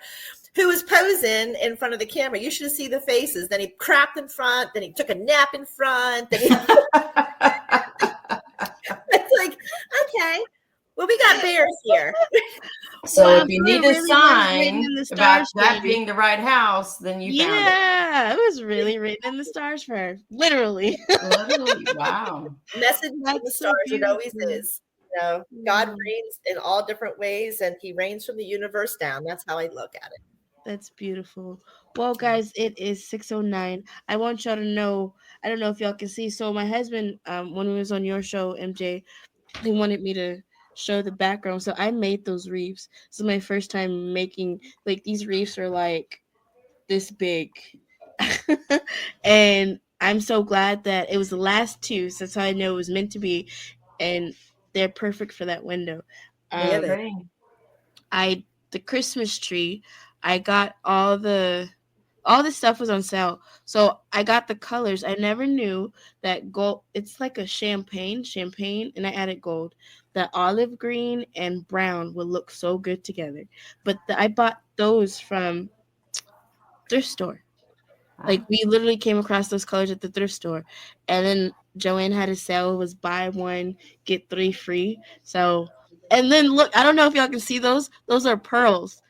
who was posing in front of the camera. You should see the faces. Then he crapped in front. Then he took a nap in front. Then he it's like, okay, well, we got bears here. So if you need a sign about that being the right house, then you found it. Yeah, it was really written in the stars for her. Literally. Wow. Message in the stars, it always is. God reigns in all different ways, and he reigns from the universe down. That's how I look at it. That's beautiful. Well, guys, it is 6:09. I want y'all to know, I don't know if y'all can see. So my husband, when he was on your show, MJ, he wanted me to show the background. So I made those wreaths. So my first time making, like, these wreaths are like this big. And I'm so glad that it was the last two. So that's how I know it was meant to be. And they're perfect for that window. The Christmas tree, I got all the stuff was on sale. So I got the colors. I never knew that gold, it's like a champagne, and I added gold. The olive green and brown will look so good together. But I bought those from thrift store. Like, we literally came across those colors at the thrift store. And then Joanne had a sale. It was buy one, get 3 free. So, and then look, I don't know if y'all can see those. Those are pearls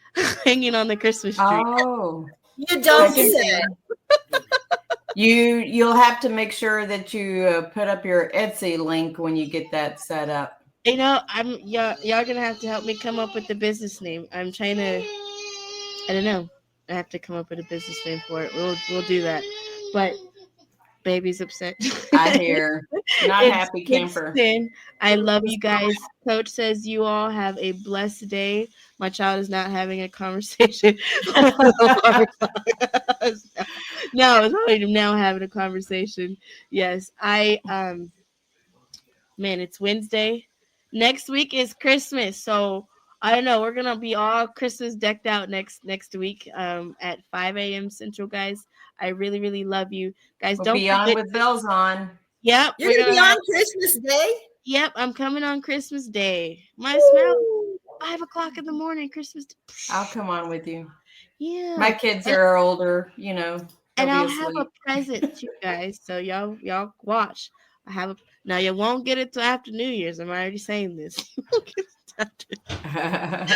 hanging on the Christmas tree. Oh. You don't see it. You'll have to make sure that you put up your Etsy link when you get that set up. Y'all gonna have to help me come up with the business name. I'm trying to, I don't know. I have to come up with a business name for it. We'll do that. But baby's upset. I hear. Not happy camper. 6:10. I love you guys. Coach says you all have a blessed day. My child is not having a conversation. No, it's only now having a conversation. Yes, man, it's Wednesday. Next week is Christmas, so I don't know. We're gonna be all Christmas decked out next week at 5 a.m. Central, guys. I really, really love you guys. We'll don't be forget on with bells on. Yep. You're gonna be on Christmas Day? Yep, I'm coming on Christmas Day. My smell 5 o'clock in the morning, Christmas Day. I'll come on with you. Yeah. My kids are older, you know. And I'll have a present too, guys. So y'all watch. Now you won't get it till after New Year's. I'm already saying this. I'm gonna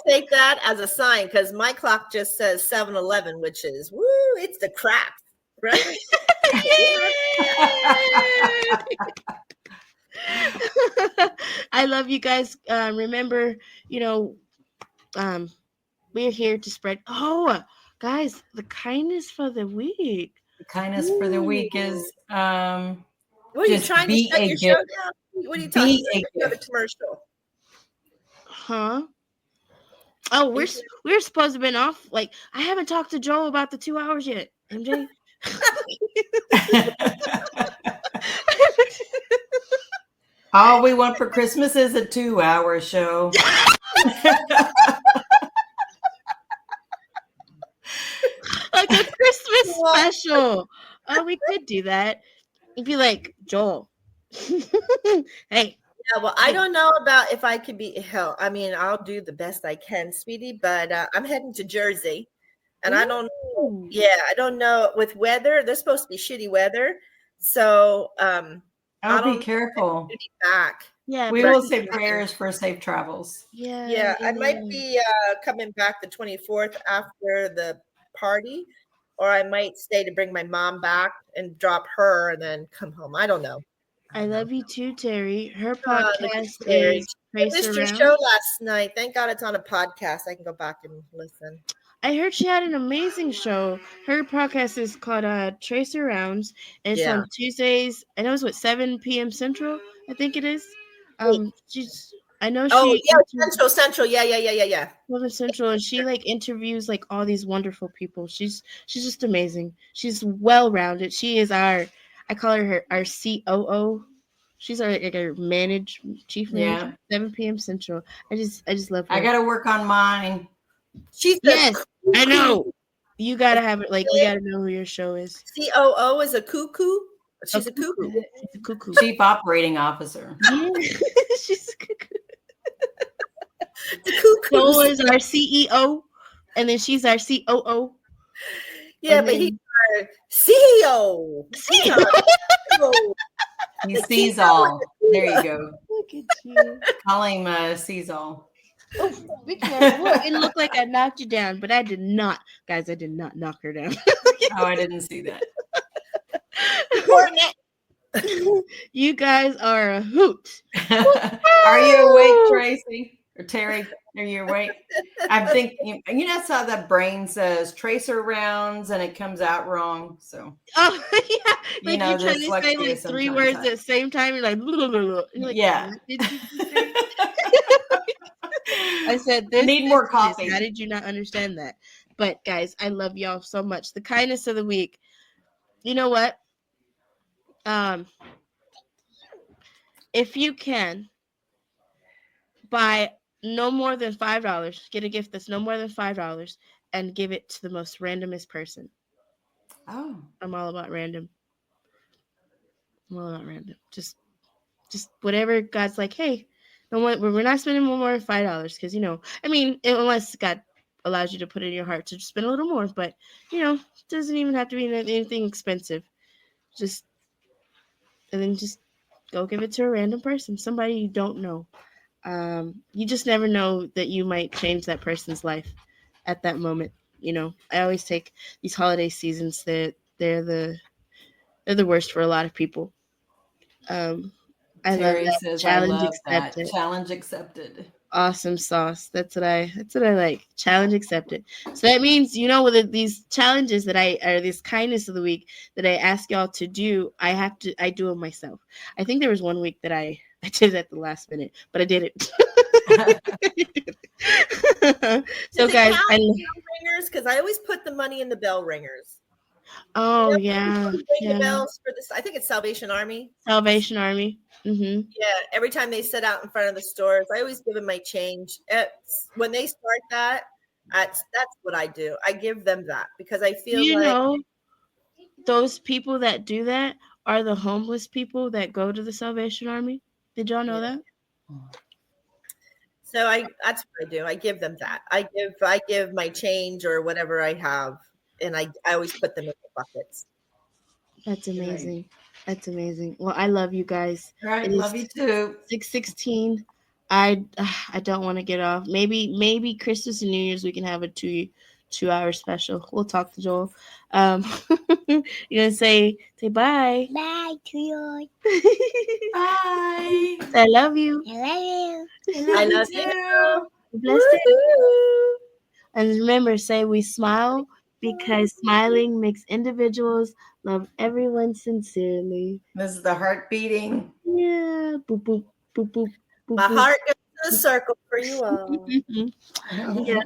take that as a sign because my clock just says 7-Eleven, which is it's the crap, right? I love you guys. Remember, we're here to spread. Oh, guys, the kindness for the week. The kindness for the week is what are you trying to shut your show down? What are you talking about? The commercial. Huh? Oh, we're supposed to have been off. Like, I haven't talked to Joel about the 2 hours yet. MJ. All we want for Christmas is a 2-hour show. Like a Christmas special. Oh, we could do that. It'd be like, Joel. Hey. Yeah, well, I don't know about if I could be hell. I mean, I'll do the best I can, sweetie, but I'm heading to Jersey. And I don't know with weather. There's supposed to be shitty weather. So I'll be careful. Be back. Yeah, we will say prayers for safe travels. Yeah, I might be coming back the 24th after the party, or I might stay to bring my mom back and drop her and then come home. I don't know. I love you too, Terry. Her podcast is I missed your show last night. Thank God it's on a podcast. I can go back and listen. I heard she had an amazing show. Her podcast is called Tracer Rounds, and it's on Tuesdays. I know it's 7 p.m. Central. I think it is. Central. Yeah. 7 Central, and she interviews all these wonderful people. She's just amazing. She's well rounded. She is I call her our COO. She's our chief manager. 7 p.m. Central. I just love her. I gotta work on mine. Yes, I know. You gotta have it. You gotta know who your show is. COO is a cuckoo. She's a cuckoo. She's a cuckoo. Chief Operating Officer. Yeah. She's a cuckoo. The cuckoo. Joel is our CEO, and then she's our COO. Yeah, but he's our CEO. He sees all. There you go. Look at you. Call him sees all. Oh, be careful. It looked like I knocked you down, but I did not. Guys, I did not knock her down. Oh, I didn't see that. You guys are a hoot. Are you awake, Tracy? Or Terry? Are you awake? I think that's how the brain says tracer rounds and it comes out wrong. So yeah. You're trying to say 3 words at the same time. You're like, blah, blah, blah. You're yeah. I said this. Need more coffee. How did you not understand that? But guys, I love y'all so much. The kindness of the week. You know what? If you can buy no more than $5, get a gift that's no more than $5 and give it to the most randomest person. Oh. I'm all about random. Just whatever God's like, hey, no more, we're not spending more than $5 because, unless God allows you to put it in your heart to spend a little more, but, it doesn't even have to be anything expensive. And then just go give it to a random person, somebody you don't know. You just never know that you might change that person's life at that moment. I always take these holiday seasons that they're the worst for a lot of people. I Terry love that. Says, Challenge I love accepted. That. Challenge accepted. awesome sauce. That's what I like. Challenge accepted. So that means, with these challenges this kindness of the week that I ask y'all to do, I do them myself. I think there was one week that I did it at the last minute, but I did it. So guys, ringers, because I always put the money in the bell ringers. Oh yeah, the bells for this. I think it's Salvation Army. Salvation Army. Mm-hmm. Yeah, every time they sit out in front of the stores, I always give them my change. When they start that's what I do. I give them that because I feel those people that do that are the homeless people that go to the Salvation Army. Did y'all know that? So that's what I do. I give them that. I give my change or whatever I have, and I always put them in the buckets. That's amazing. That's amazing. Well, I love you guys. All right, love you too. 6:16. I don't want to get off. Maybe Christmas and New Year's we can have a 2-hour special. We'll talk to Joel. You're gonna say bye. Bye to you. Bye. I love you. I love you. I love you. Blessed day. And remember, say we smile because smiling makes individuals love everyone sincerely. This is the heart beating. Yeah. Boop, boop, boop, boop, boop. My heart goes in a circle for you all. Yeah.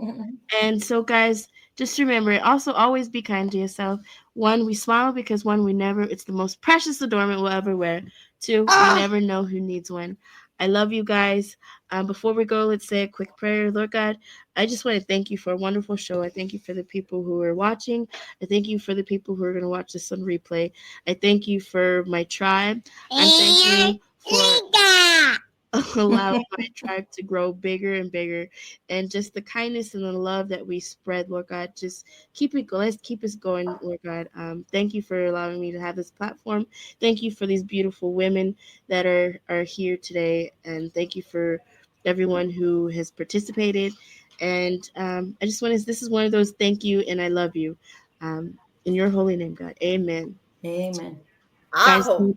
And so, guys, just remember, also always be kind to yourself. 1, we smile because 1, it's the most precious adornment we'll ever wear. 2, we never know who needs one. I love you guys. Before we go, let's say a quick prayer. Lord God, I just want to thank you for a wonderful show. I thank you for the people who are watching. I thank you for the people who are going to watch this on replay. I thank you for my tribe. I thank you for allowing my tribe to grow bigger and bigger, and just the kindness and the love that we spread, Lord God, just let's keep us going, Lord God. Thank you for allowing me to have this platform. Thank you for these beautiful women that are here today, and thank you for everyone who has participated. And I just want to, this is one of those thank you and I love you. In your holy name, God. Amen. Amen. Guys, go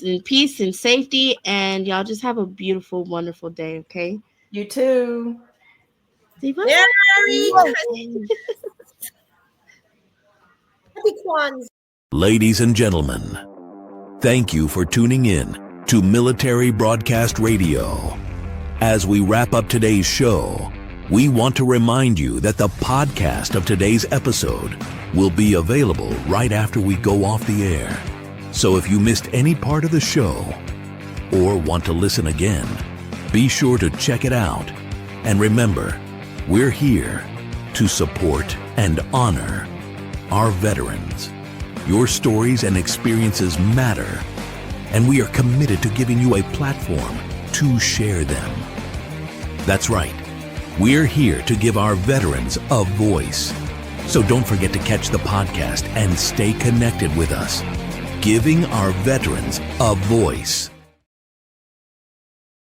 in peace and safety, and y'all just have a beautiful, wonderful day, okay? You too. Happy Kwanzaa. Ladies and gentlemen, thank you for tuning in to Military Broadcast Radio. As we wrap up today's show, we want to remind you that the podcast of today's episode will be available right after we go off the air. So if you missed any part of the show or want to listen again, be sure to check it out. And remember, we're here to support and honor our veterans. Your stories and experiences matter, and we are committed to giving you a platform to share them. That's right. We're here to give our veterans a voice. So don't forget to catch the podcast and stay connected with us. Giving our veterans a voice.